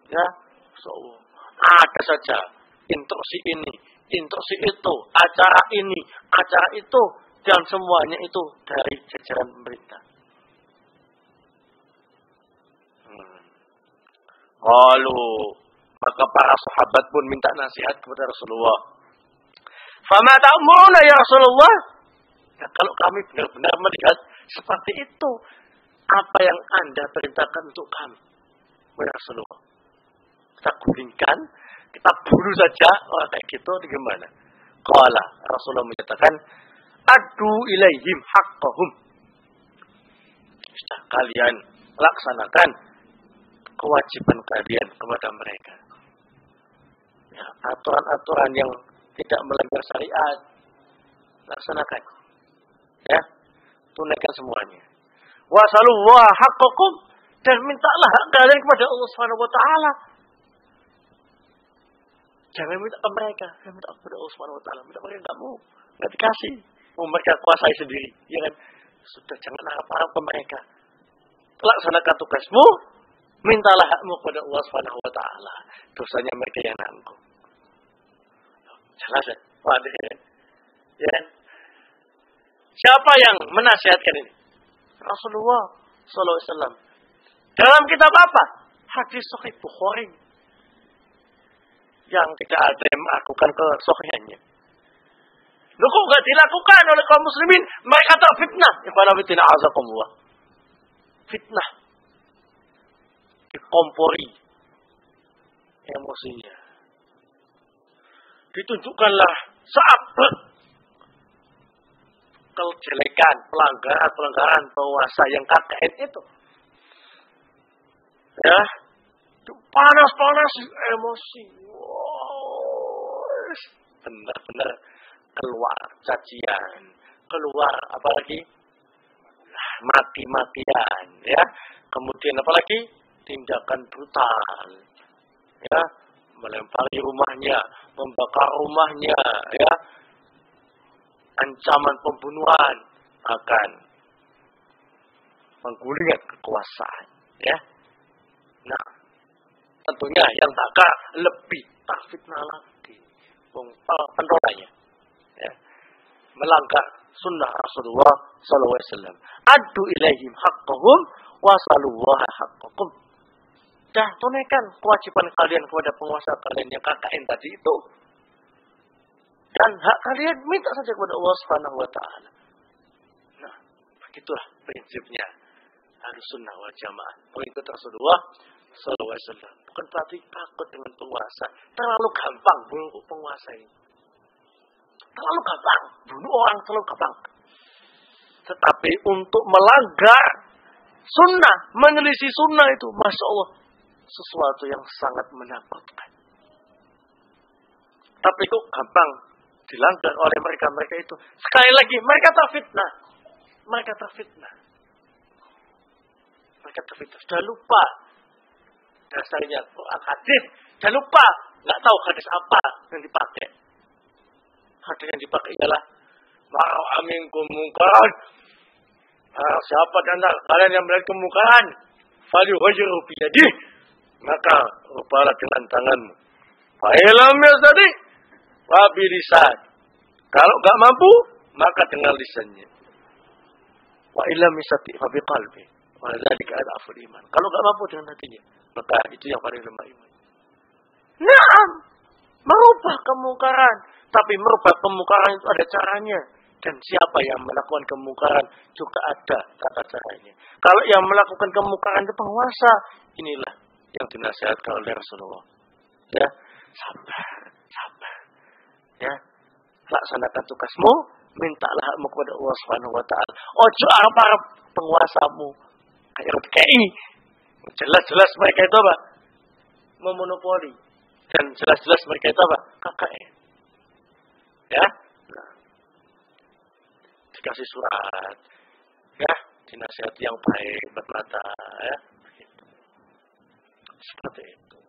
A: Ya, so, ada saja instruksi ini, instruksi itu, acara ini, acara itu, dan semuanya itu dari jajaran pemerintah. Lalu maka para sahabat pun minta nasihat kepada Rasulullah. Fama ta'muruna ya Rasulullah? Ya, kalau kami benar-benar melihat seperti itu, apa yang Anda perintahkan untuk kami, ya Rasulullah? Kita gulingkan, kita bunuh saja, kayak gitu, gimana? Qala, Rasulullah menyatakan, adu ilaihim haqqahum. Sudah kalian laksanakan kewajiban kalian kepada mereka. Ya, aturan-aturan yang tidak melanggar syariat, laksanakan. Ya, tunaikan semuanya. Wasallallahu haqqakum, dan mintalah hak kalian kepada Allah Subhanahu wa taala. Jangan minta ke mereka, minta kepada Allah Subhanahu wa taala. Minta mereka enggak mau, enggak dikasih. Mereka kuasai sendiri, ya kan? Sudah, jangan harap-harap ke mereka. Laksanakan tugasmu, mintalah hakmu kepada Allah Subhanahu wa taala. Dosanya mereka yang nanggung. Jelas ya? Waduh, ya. Siapa yang menasihatkan ini? Rasulullah sallallahu alaihi wasallam. Dalam kitab apa? Hadis Sahih Bukhari. Yang tidak ada yang melakukan kesohihannya. Loh, kok enggak dilakukan oleh kaum muslimin? Mereka terfitnah. Ikhwan fillah azakumullah. Fitnah. Dikompori emosinya. Ditunjukkanlah saat kejelekan, pelanggaran penguasa yang KKN itu. Ya, itu panas emosi. Wow, benar-benar keluar cacian, keluar apalagi mati-matian, ya. Kemudian apalagi tindakan brutal, ya, melempari rumahnya, membakar rumahnya, ya. Ancaman pembunuhan, akan penggulungan kekuasaan, ya. Nah, tentunya yang takar lebih terfitnah lagi, penolaknya, ya, melanggar sunnah Rasulullah sallallahu alaihi wasallam. Adu ilaihim haqqahum wa sallallahu haqqakum. Dah, tunaikan kewajiban kalian kepada penguasa kalian yang KKN tadi itu. Dan hak kalian minta saja kepada Allah Subhanahu wa taala. Nah, begitulah prinsipnya. Ahlussunnah wal Jamaah, pengikut Rasulullah sallallahu alaihi wasallam. Bukan berarti takut dengan penguasa. Terlalu gampang bunuh penguasa ini. Terlalu gampang bunuh orang, terlalu gampang. Tetapi untuk melanggar sunnah, menyelisih sunnah itu, masya Allah, sesuatu yang sangat menakutkan. Tapi kok gampang dilanggar oleh mereka itu. Sekali lagi, mereka terfitnah. Mereka terfitnah. Sudah lupa dasarnya Quran hadis. Sudah lupa. Nggak tahu hadis apa yang dipakai. Hadis yang dipakai ialah ma'au aminkum mungkaran. Siapa di antara kalian yang melihat kemungkaran, falyughayyirhu biyadihi, maka rubahlah dengan tanganmu. Fa illam yastati wa bilisan. Kalau enggak mampu, maka dengan lisannya. Wa illam yastati fa biqalbi. Wa dzalika adhaful iman. Kalau enggak mampu dengan hatinya, maka itu yang paling lemah iman. Naam, merubah kemungkaran, tapi merubah kemungkaran itu ada caranya. Dan siapa yang melakukan kemungkaran juga ada tata caranya. Kalau yang melakukan kemungkaran itu penguasa, inilah yang dinasihatkan oleh Rasulullah. Ya, sabar. Ya, laksanakan tugasmu, mintalah hakmu kepada Allah Subhanahu wa taala. Ojo arep-arep penguasamu kayak KI. Jelas-jelas mereka itu apa? Memonopoli. Dan jelas-jelas mereka itu apa? KKN. Ya. Dikasih surat, ya, dinasihati yang baik, bermata, ya, begitu. Seperti itu.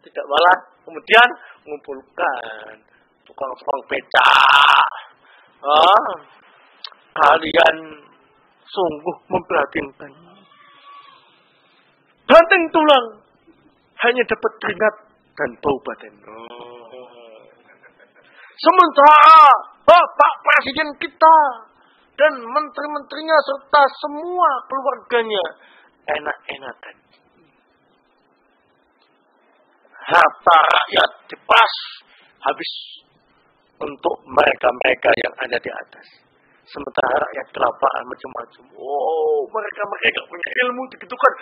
A: Tidak malah kemudian mengumpulkan tukang-tukang becak. Kalian sungguh memprihatinkan. Banting tulang hanya dapat keringat dan bau badan. Sementara Bapak Presiden kita dan menteri-menterinya serta semua keluarganya enak-enakan. Harta rakyat dipas habis untuk mereka-mereka yang ada di atas. Sementara rakyat kelaparan macam-macam. Oh, mereka gak punya ilmu begitu kan.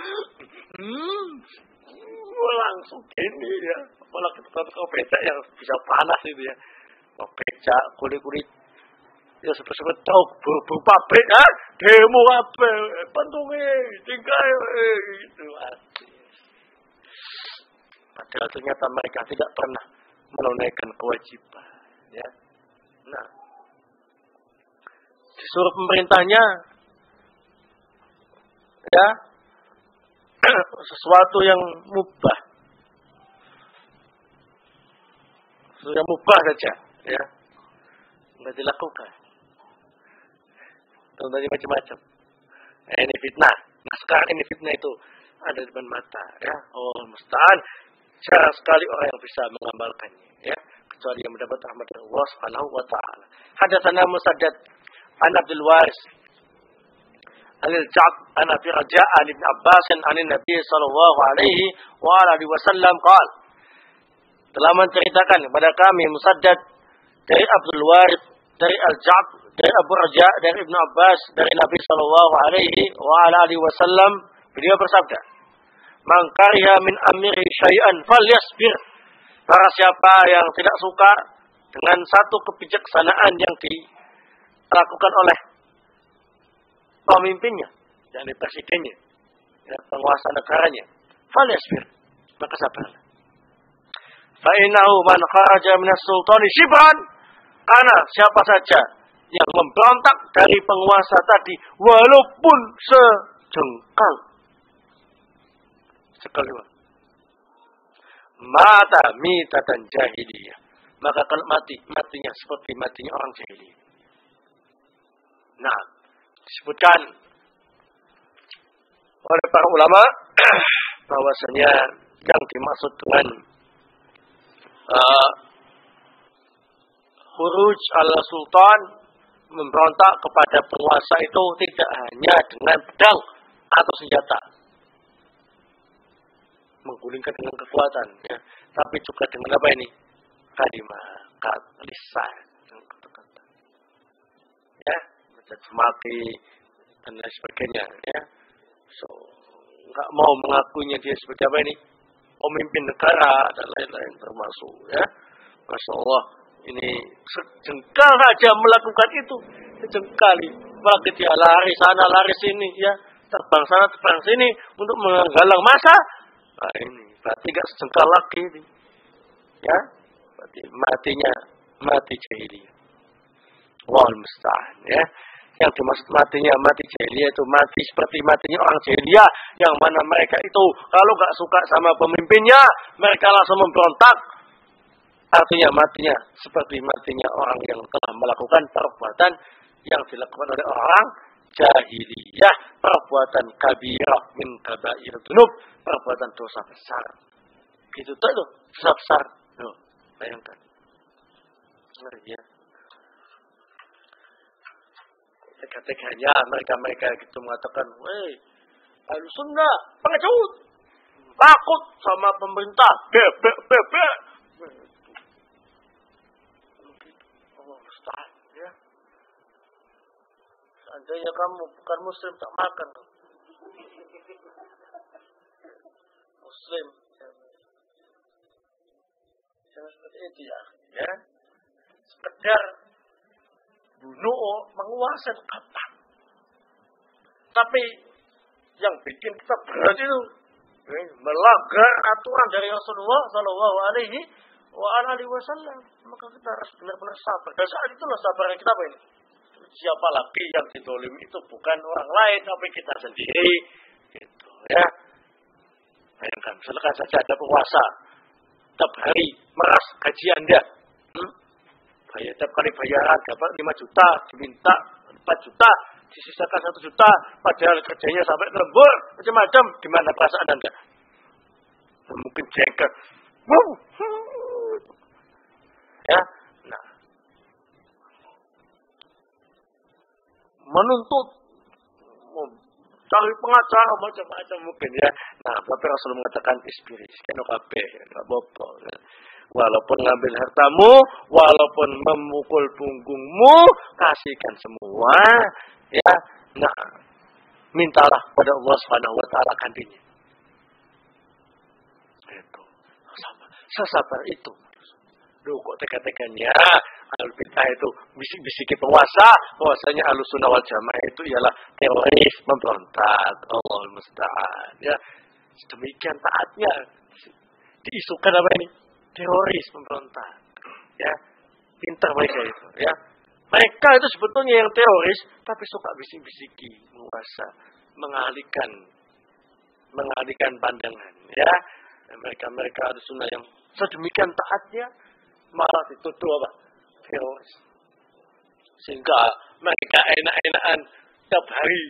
A: Langsung gini ya. Apalagi tukang becak yang bisa panas itu ya. Becak kulit-kulit. Ya sebut-sebut tahu buru-buru pabrik kan. Demo apa? Pantunge, tinggal itu. Padahal ternyata mereka tidak pernah menunaikan kewajiban. Ya. Nah, disuruh pemerintahnya, ya, sesuatu yang mubah, sesuatu yang mubah saja, ya, nggak dilakukan. Contohnya macam-macam. Nah, ini fitnah. Nah, sekarang ini fitnah itu ada di depan mata, ya. Oh, mustahil. Jarang sekali orang yang bisa mengamalkannya, ya, kecuali yang mendapat rahmat dari Allah Subhanahu wa taala. Hadatsana Musaddad an Abdul Waris al-Ja'd an Abi Raja' an Ibn Abbas an Nabi sallallahu alaihi wa alihi wasallam qala, telah menceritakan kepada kami Musaddad dari Abdul Waris dari Al-Ja'd dari Abu Raja' dari Ibn Abbas dari Nabi sallallahu alaihi wa alihi wasallam, beliau bersabda, "Man kariha min amri syai'an falyasbir." Para siapa yang tidak suka dengan satu kebijaksanaan yang dilakukan oleh pemimpinnya, yakni presidennya, ya, penguasa negaranya, falyasbir, maka sabarlah. Fa innahu man kharaja minas sultani shibran, karena siapa saja yang memberontak dari penguasa tadi walaupun sejengkal, sekalian, mata mitatan jahiliyah, maka kalau matinya seperti matinya orang jahiliyah. Nah, disebutkan oleh para ulama bahwasanya yang dimaksud dengan khuruj al-sultan, memberontak kepada penguasa, itu tidak hanya dengan pedang atau senjata, menggulingkan dengan kekuatan, ya, tapi juga dengan apa ini? Kalimat, lisan, dengan kata-kata, ya, mencaci maki dan lain sebagainya, ya, So, nggak mau mengakuinya dia sebagai apa ini? Pemimpin negara dan lain-lain termasuk ya. Masya Allah, ini sejengkal saja melakukan itu. Sejengkal, apalagi dia lari sana lari sini ya, terbang sana terbang sini untuk menghalang masa. Nah ini berarti nggak sejengkal lagi ini. Ya, berarti mati jahiliyah. Wal musta'an ya. Yang dimaksud matinya mati jahiliyah itu mati seperti matinya orang jahiliyah yang mana mereka itu kalau nggak suka sama pemimpinnya mereka langsung memberontak. Artinya matinya seperti matinya orang yang telah melakukan perbuatan yang dilakukan oleh orang jahiliyah, perbuatan kabirah min kabair dzunub, perbuatan dosa besar. Gitu tuh dosa besar. Tuh, bayangkan. Ngeri ya. Tega-teganya mereka gitu mengatakan, "Weh, Ahlussunnah pengecut, takut sama pemerintah, bebek." Allah musta'an ya. Seandainya kamu bukan muslim tak makan. Muslim jangan seperti itu ya. Sekedar bunuh, menguasai apa. Tapi yang bikin kita berat itu melanggar aturan dari Rasulullah Sallallahu Alaihi Wasallam. Maka kita harus benar-benar sabar. Dan saat itulah sabar kita apa ini? Siapa lagi yang dizalimi itu bukan orang lain, tapi kita sendiri. Gitu ya. Bayangkan, silakan saja ada penguasa. Setiap hari meras gaji Anda. Tiap kali bayaran dapat 5 juta, diminta 4 juta, disisakan 1 juta, padahal kerjanya sampai lembur, macam-macam. Gimana perasaan Anda? Mungkin jengkel. Ya, nah, menuntut, cari pengacara macam-macam mungkin ya. Nah, tapi Rasul mengatakan ispiris, kena kabeh, enggak apa-apa. Ya. Walaupun ngambil hartamu, walaupun memukul punggungmu, kasihkan semua, ya. Nah, mintalah pada Allah Subhanahu wa taala gantinya. Itu. Sesabar itu. Duh, kok tega-teganya Ahlul Bidah itu bisik-bisiki penguasa, bahwasanya Ahlussunnah wal Jamaah itu ialah teroris, memberontak. Allahul musta'an. Ya. Demikian taatnya diisukan apa ini? Teroris memberontak, ya, pintar mereka itu, ya. Mereka itu sebetulnya yang teroris, tapi suka bisik-bisiki, menguasa, mengalihkan pandangan, ya. Mereka Ahlussunnah yang sedemikian taatnya malah dituduh apa? Teroris. Sehingga mereka enak-enakan setiap hari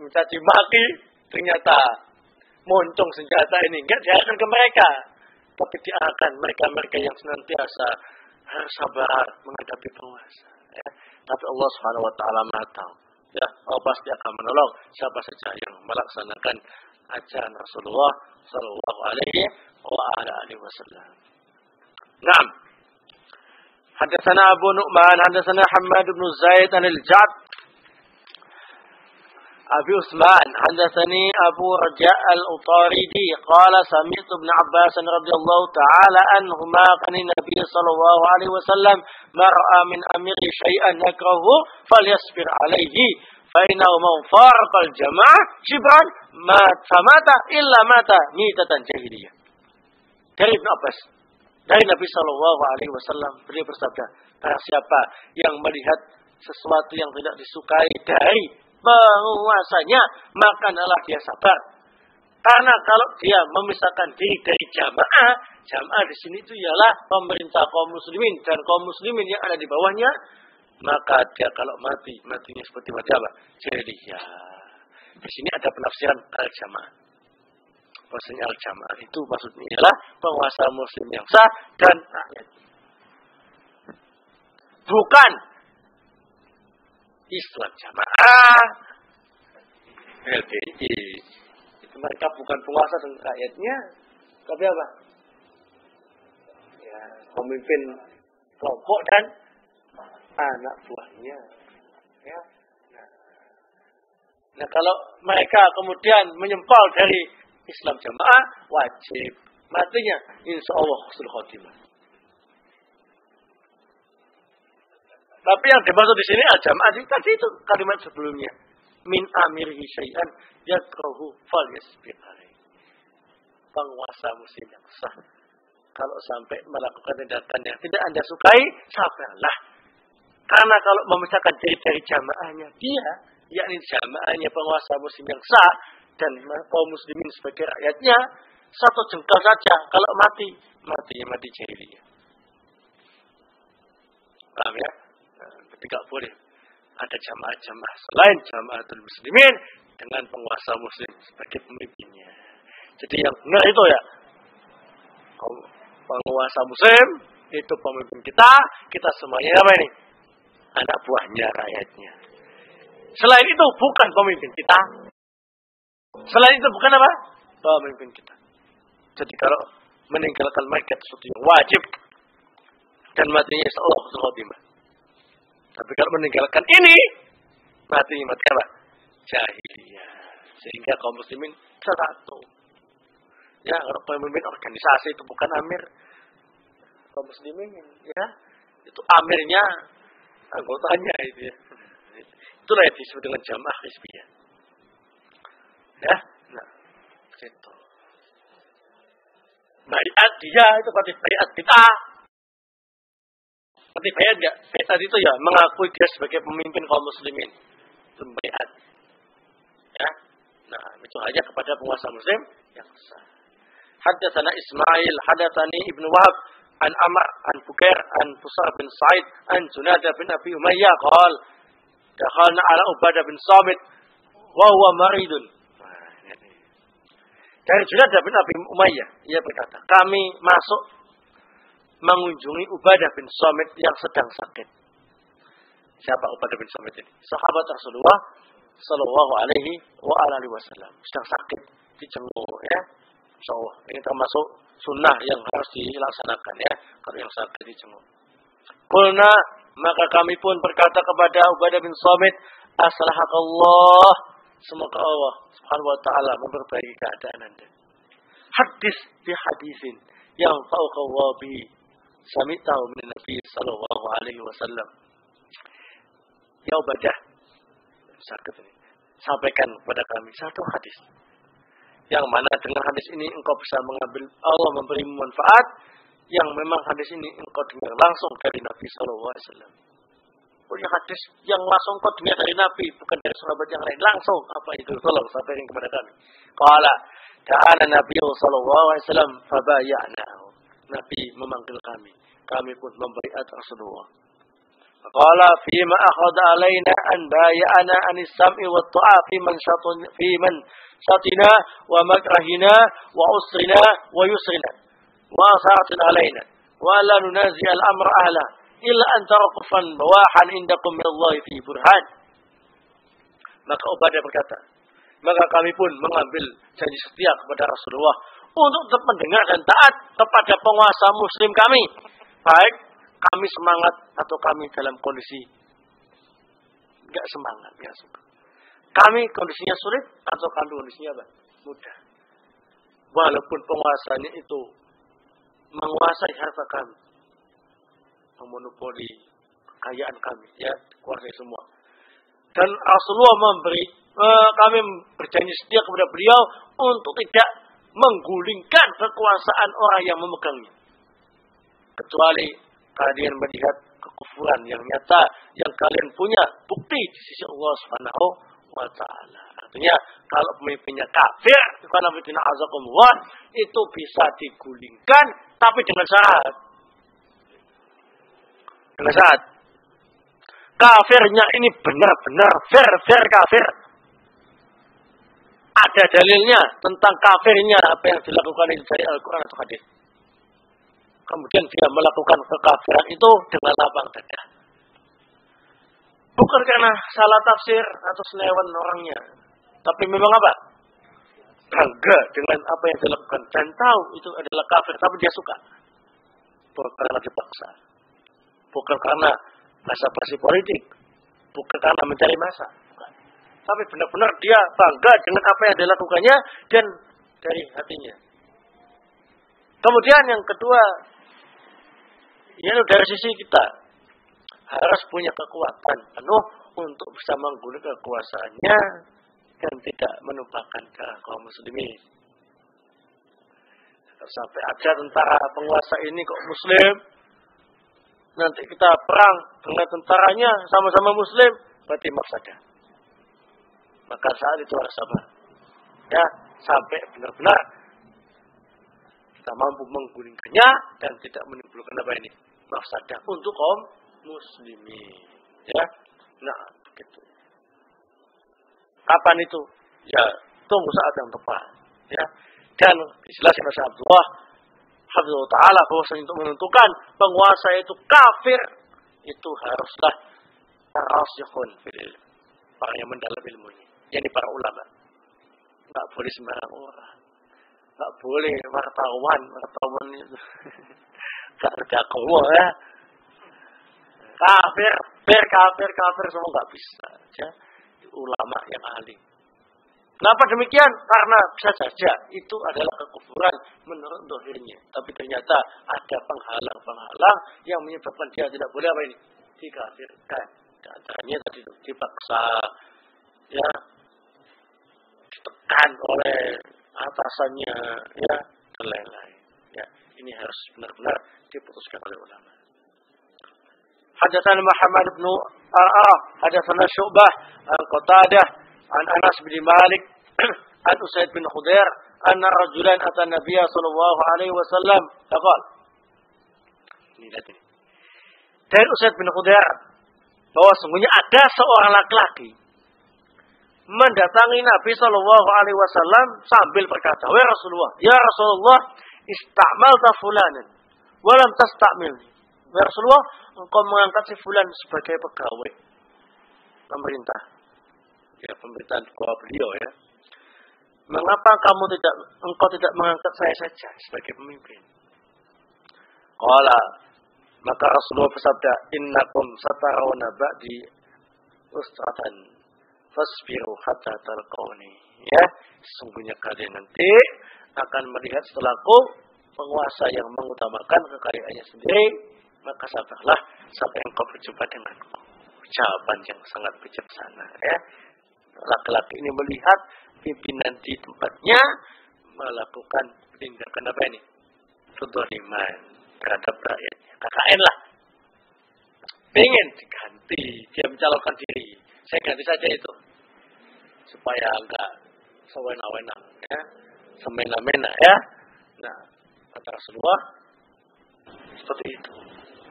A: mencaci maki, ternyata moncong senjata ini enggak diarahkan ke mereka. Tapi diarahkan mereka-mereka yang senantiasa harus sabar menghadapi penguasa. Ya. Tapi Allah Subhanahu Wa Taala Maha tahu. Ya, Allah pasti akan menolong siapa saja yang melaksanakan ajaran Rasulullah Sallallahu Alaihi Wasallam. Naam. Hadatsana Abu Nu'man, hadatsana Hammad bin Zaid al-Ja'd Abi Utsman, hadatsani Abu Raja' al-Utaridi qala sami'tu Ibn Abbas radhiyallahu ta'ala anhuma qani Nabi sallallahu alaihi wasallam ma ra'a min amiri syai'an yakrahu falyasbir alaihi fa innahu man farqa al-jama'ah shibran mata illa mata mitatan jahiliyah. Dari Ibn Abbas, dari Nabi sallallahu alaihi wasallam, beliau bersabda, barang siapa yang melihat sesuatu yang tidak disukai dari penguasanya, maka adalah dia sabar. Karena kalau dia memisahkan diri dari jamaah di sini itu ialah pemerintah kaum muslimin dan kaum muslimin yang ada di bawahnya, maka dia kalau matinya seperti mati apa? Jahiliyah. Di sini ada penafsiran al-jamaah. Maksudnya al-jamaah itu maksudnya ialah penguasa muslim yang sah dan rakyat. Bukan Islam jamaah, LDI. Itu mereka bukan penguasa dan rakyatnya, tapi apa? Ya, pemimpin kelompok dan anak buahnya. Ya. Nah, Nah, kalau mereka kemudian menyempal dari Islam jamaah, wajib matinya insya Allah husnul khotimah. Tapi yang dimaksud di sini al-jamaah tadi itu kalimat sebelumnya. Min amirihi syai'an yakrahu falyasbiq alaihi. Penguasa muslim yang sah, kalau sampai melakukan tindakan yang tidak Anda sukai, sabarlah. Karena kalau memisahkan diri dari jamaahnya dia, yakni jamaahnya penguasa muslim yang sah dan kaum muslimin sebagai rakyatnya, satu jengkal saja kalau matinya mati jahiliyah. Paham ya? Tidak boleh ada jamaah-jamaah selain jamaatul muslimin dengan penguasa muslim sebagai pemimpinnya. Jadi yang benar itu ya, penguasa muslim itu pemimpin kita semuanya apa ini? Anak buahnya, rakyatnya. Selain itu bukan pemimpin kita. Selain itu bukan apa? Pemimpin kita. Jadi kalau meninggalkan mereka sesuatu yang wajib dan matinya insyaallah husnul khotimah. Tapi kalau meninggalkan ini, mati apa? Jahiliyah. Sehingga kaum muslimin satu. Ya, kalau pemimpin organisasi itu bukan amir. Kaum muslimin, ya, itu amirnya, anggotanya itu ya. Itulah yang disebut dengan jamaah hizbiyah. Ya, nah, itu. Baiat dia itu berarti baiat bid'ah. Berarti baiat enggak? Baiat itu ya mengakui dia sebagai pemimpin kaum muslimin. Itu baiat. Ya. Nah, itu aja kepada penguasa muslim yang sah. Haddatsana Ismail, haddatsani Ibnu Wahab an Amr an Bukair an Busar bin Sa'id an Junadah bin Abi Umayyah qala dakhalna ala Ubadah bin Samit wa huwa maridun. Dari Junadah bin Abi Umayyah, ia berkata, kami masuk mengunjungi Ubadah bin Samit yang sedang sakit. Siapa Ubadah bin Samit ini? Sahabat Rasulullah sallallahu alaihi wa alihi wasallam. Sedang sakit, dijenguk ya. Insyaallah ini termasuk sunnah yang harus dilaksanakan ya. Kalau yang sakit dijenguk. Qulna, maka kami pun berkata kepada Ubadah bin Samit, aslahakallah, semoga Allah subhanahu wa ta'ala memperbaiki keadaan Anda. Hadis bi hadisin yang fauqallah bihi sami'tahu min Nabi sallallahu alaihi wasallam. Ya Ubadah, sakit ini, sampaikan kepada kami satu hadis yang mana dengan hadis ini engkau bisa mengambil, Allah memberimu manfaat yang memang hadis ini engkau dengar langsung dari Nabi sallallahu alaihi wasallam. Punya hadis yang langsung kau dengar dari Nabi, bukan dari sahabat yang lain, langsung. Apa itu? Tolong sampaikan kepada kami. Qala ta'ala Nabi sallallahu alaihi wasallam fabaya'nahu. Nabi memanggil kami. Kami pun membaiat Rasulullah. Qala fima akhadha alaina an bay'ana anis sam'i wat ta'a fi man satina wa makrahina wa usrina wa yusrina wa sa'atin alaina wa la nunazi al-amra ahla illa antara kufan bawahan indakum minallahi fi burhan. Maka Ubadah berkata, maka kami pun mengambil janji setia kepada Rasulullah untuk tetap mendengar dan taat kepada penguasa muslim kami, baik kami semangat atau kami dalam kondisi enggak semangat, enggak suka. Kami kondisinya sulit atau kami kondisinya apa? Mudah. Walaupun penguasanya itu menguasai harta kami, memonopoli kekayaan kami, ya, kuasai semua. Dan Rasulullah kami berjanji setia kepada beliau untuk tidak menggulingkan kekuasaan orang yang memegangnya. Kecuali kalian melihat kekufuran yang nyata yang kalian punya bukti di sisi Allah Subhanahu wa ta'ala. Artinya kalau pemimpinnya kafir, karena fitina azakumullah, itu bisa digulingkan tapi dengan syarat. Dengan syarat kafirnya ini benar-benar fair kafir. Ada dalilnya tentang kafirnya apa yang dilakukan dari Al-Quran atau hadis. Kemudian dia melakukan kekafiran itu dengan lapang dada. Bukan karena salah tafsir atau senewan orangnya. Tapi memang apa? Bangga dengan apa yang dilakukan. Dan tahu itu adalah kafir. Tapi dia suka. Bukan karena dipaksa. Bukan karena basa-basi politik. Bukan karena mencari massa. Bukan. tapi benar-benar dia bangga dengan apa yang dilakukannya dan dari hatinya. Kemudian yang kedua, yaitu dari sisi kita harus punya kekuatan penuh untuk bisa menggunakan kekuasaannya dan tidak menumpahkan darah kaum muslimin. Sampai ada tentara penguasa ini kok muslim, nanti kita perang dengan tentaranya sama-sama muslim, berarti mafsadah. Maka saat itu harus sabar. Ya, sampai benar-benar kita mampu menggulingkannya dan tidak menimbulkan apa ini? Mafsadah untuk kaum muslimin. Ya. Nah, begitu. Kapan itu? Ya, tunggu saat yang tepat. Ya. Dan dijelaskan oleh Abdullah Hafizahullah Ta'ala bahwasanya untuk menentukan penguasa itu kafir itu haruslah rasikhun fil ilm, para yang mendalam ilmunya, yakni para ulama. Enggak boleh sembarang orang. Enggak boleh wartawan itu. Enggak ada kaum ya. Kafir semua enggak bisa. Ya. Ulama yang ahli. Kenapa demikian? Karena bisa saja itu adalah kekufuran menurut dohirnya. Tapi ternyata ada penghalang-penghalang yang menyebabkan dia tidak boleh apa ini? Dikafirkan. Antaranya tadi dipaksa, ya, ditekan oleh atasannya, ya, dan lain-lain. Ya, ini harus benar-benar diputuskan oleh ulama. Hadatsana Muhammad bin Ar'ah, hadatsana Syu'bah, Qatadah, an Anas bin Malik, an Usaid bin Khudair, anna rajulan ata Nabiya sallallahu alaihi wasallam, faqala. Ini lihat ini. Dari Usaid bin Khudair bahwa sungguhnya ada seorang laki-laki mendatangi Nabi sallallahu alaihi wasallam sambil berkata, "Wahai Rasulullah, ya Rasulullah, istamalta fulanan wa lam tastamilni." Ya Rasulullah, engkau mengangkat si fulan sebagai pegawai pemerintah. Ya, pemerintahan di bawah beliau ya. Mengapa engkau tidak mengangkat saya saja sebagai pemimpin? Qala, maka Rasulullah bersabda, innakum satarawna ba'di ustatan fasbiru hatta talqawni. Ya, sesungguhnya kalian nanti akan melihat setelahku penguasa yang mengutamakan kekayaannya sendiri, maka sabarlah sampai engkau berjumpa denganku. Jawaban yang sangat bijaksana ya. Laki-laki ini melihat pimpinan di tempatnya melakukan tindakan apa ini? Dzaliman terhadap rakyatnya. KKN lah. Pengen diganti, dia mencalonkan diri. Saya ganti saja itu. Supaya enggak sewena-wena ya. Semena-mena ya. Nah, kata Rasulullah seperti itu.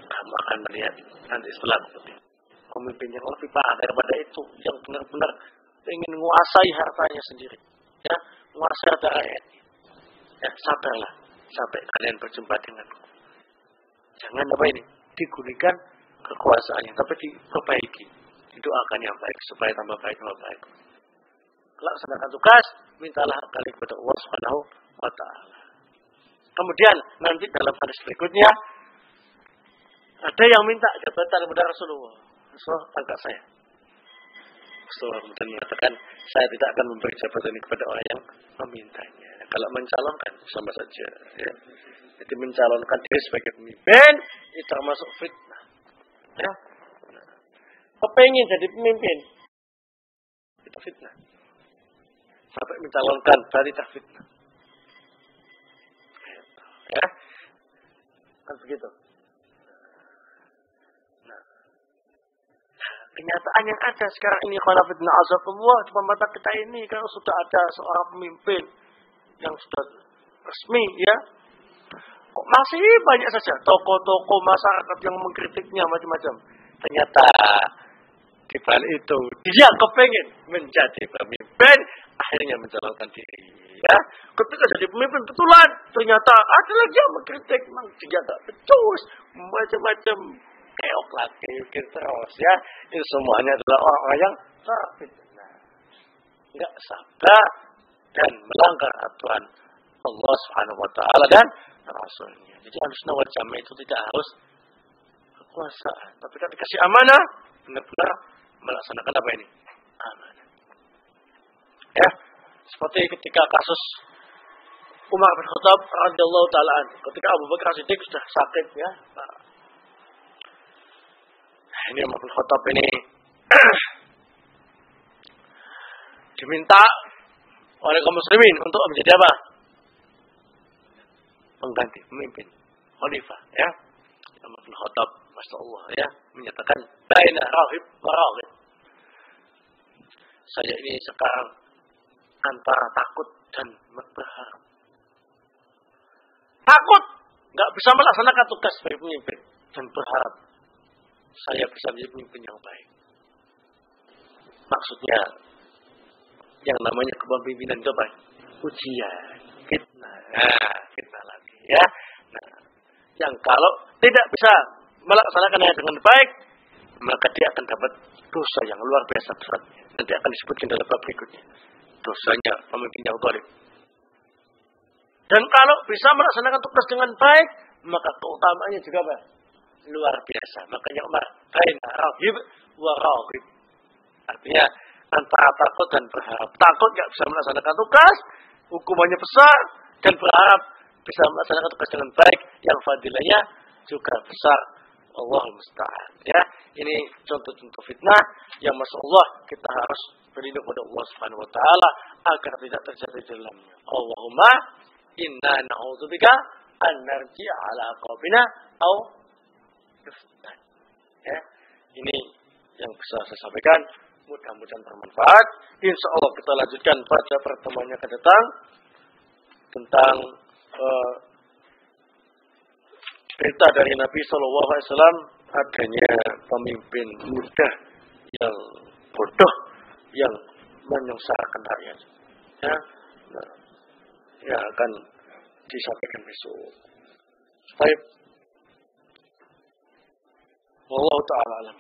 A: Kamu akan melihat nanti setelah seperti itu. Pemimpin yang lebih parah daripada itu, yang benar-benar ingin menguasai hartanya sendiri, ya, menguasai harta rakyatnya. Ya, sabarlah sampai kalian berjumpa denganku. Jangan apa ini digulingkan kekuasaannya, tapi diperbaiki, didoakan yang baik supaya tambah baik. Laksanakan tugas, mintalah kalian kepada Allah Subhanahu wa Ta'ala. Kemudian nanti dalam hadis berikutnya ada yang minta jabatan kepada Rasulullah. Rasulullah angkat saya. Rasulullah kemudian mengatakan, saya tidak akan memberi jabatan ini kepada orang yang memintanya. Kalau mencalonkan sama saja. Ya. Jadi mencalonkan diri sebagai pemimpin itu termasuk fitnah. Ya. Kepengen jadi pemimpin itu fitnah. Sampai mencalonkan berarti tak fitnah. Ya. Kan begitu. Kenyataan yang ada sekarang ini khilafah azakumullah di mata kita ini kalau sudah ada seorang pemimpin yang sudah resmi ya, kok masih banyak saja tokoh-tokoh masyarakat yang mengkritiknya macam-macam. Ternyata di balik itu dia kepengen menjadi pemimpin, akhirnya mencalonkan diri. Ya, ketika jadi pemimpin betulan, ternyata ada lagi yang mengkritik, memang dia tak becus, macam-macam. Keok lagi, terus ya. Itu semuanya adalah orang-orang yang terfitnah. Enggak sabar dan melanggar aturan Allah Subhanahu wa Ta'ala dan Rasulnya. Jadi Ahlussunnah wal Jamaah itu tidak harus kekuasaan, tapi kalau dikasih amanah benar-benar melaksanakan apa ini? Amanah. Ya, seperti ketika kasus Umar bin Khattab radhiyallahu taala anhu, ketika Abu Bakar Siddiq sudah sakit ya. Nah, ini Umar bin Khattab ini diminta oleh kaum muslimin untuk menjadi apa? Pengganti, pemimpin, khalifah ya. Umar bin Khattab, Masya Allah ya, menyatakan baina rahib wa raghib. Saya ini sekarang antara takut dan berharap. Takut nggak bisa melaksanakan tugas sebagai pemimpin dan berharap saya bisa menjadi pemimpin yang baik. Maksudnya yang namanya kepemimpinan itu apa? Ujian, fitnah, fitnah lagi ya. Nah, yang kalau tidak bisa melaksanakannya dengan baik, maka dia akan dapat dosa yang luar biasa besarnya. Nanti akan disebutkan dalam bab berikutnya. Dosanya pemimpin yang zalim. Dan kalau bisa melaksanakan tugas dengan baik, maka keutamaannya juga apa? Luar biasa. Makanya Umar, baina raghib wa raghib. Artinya antara takut dan berharap. Takut nggak bisa melaksanakan tugas, hukumannya besar, dan berharap bisa melaksanakan tugas dengan baik, yang fadilahnya juga besar. Allahul musta'an. Ya, ini contoh-contoh fitnah yang masya Allah kita harus berlindung pada Allah Subhanahu Wa Taala agar tidak terjadi di dalamnya. Allahumma inna na'udzubika an narji'a ala qaumina au yuftan. Ya, ini yang bisa saya sampaikan. Mudah-mudahan bermanfaat. Insya Allah kita lanjutkan pada pertemuan yang akan datang tentang berita dari Nabi Shallallahu Alaihi Wasallam adanya pemimpin muda yang bodoh yang menyengsarakan rakyat. Ya, nah, yang akan disampaikan besok. Baik. Wallahu taala alam.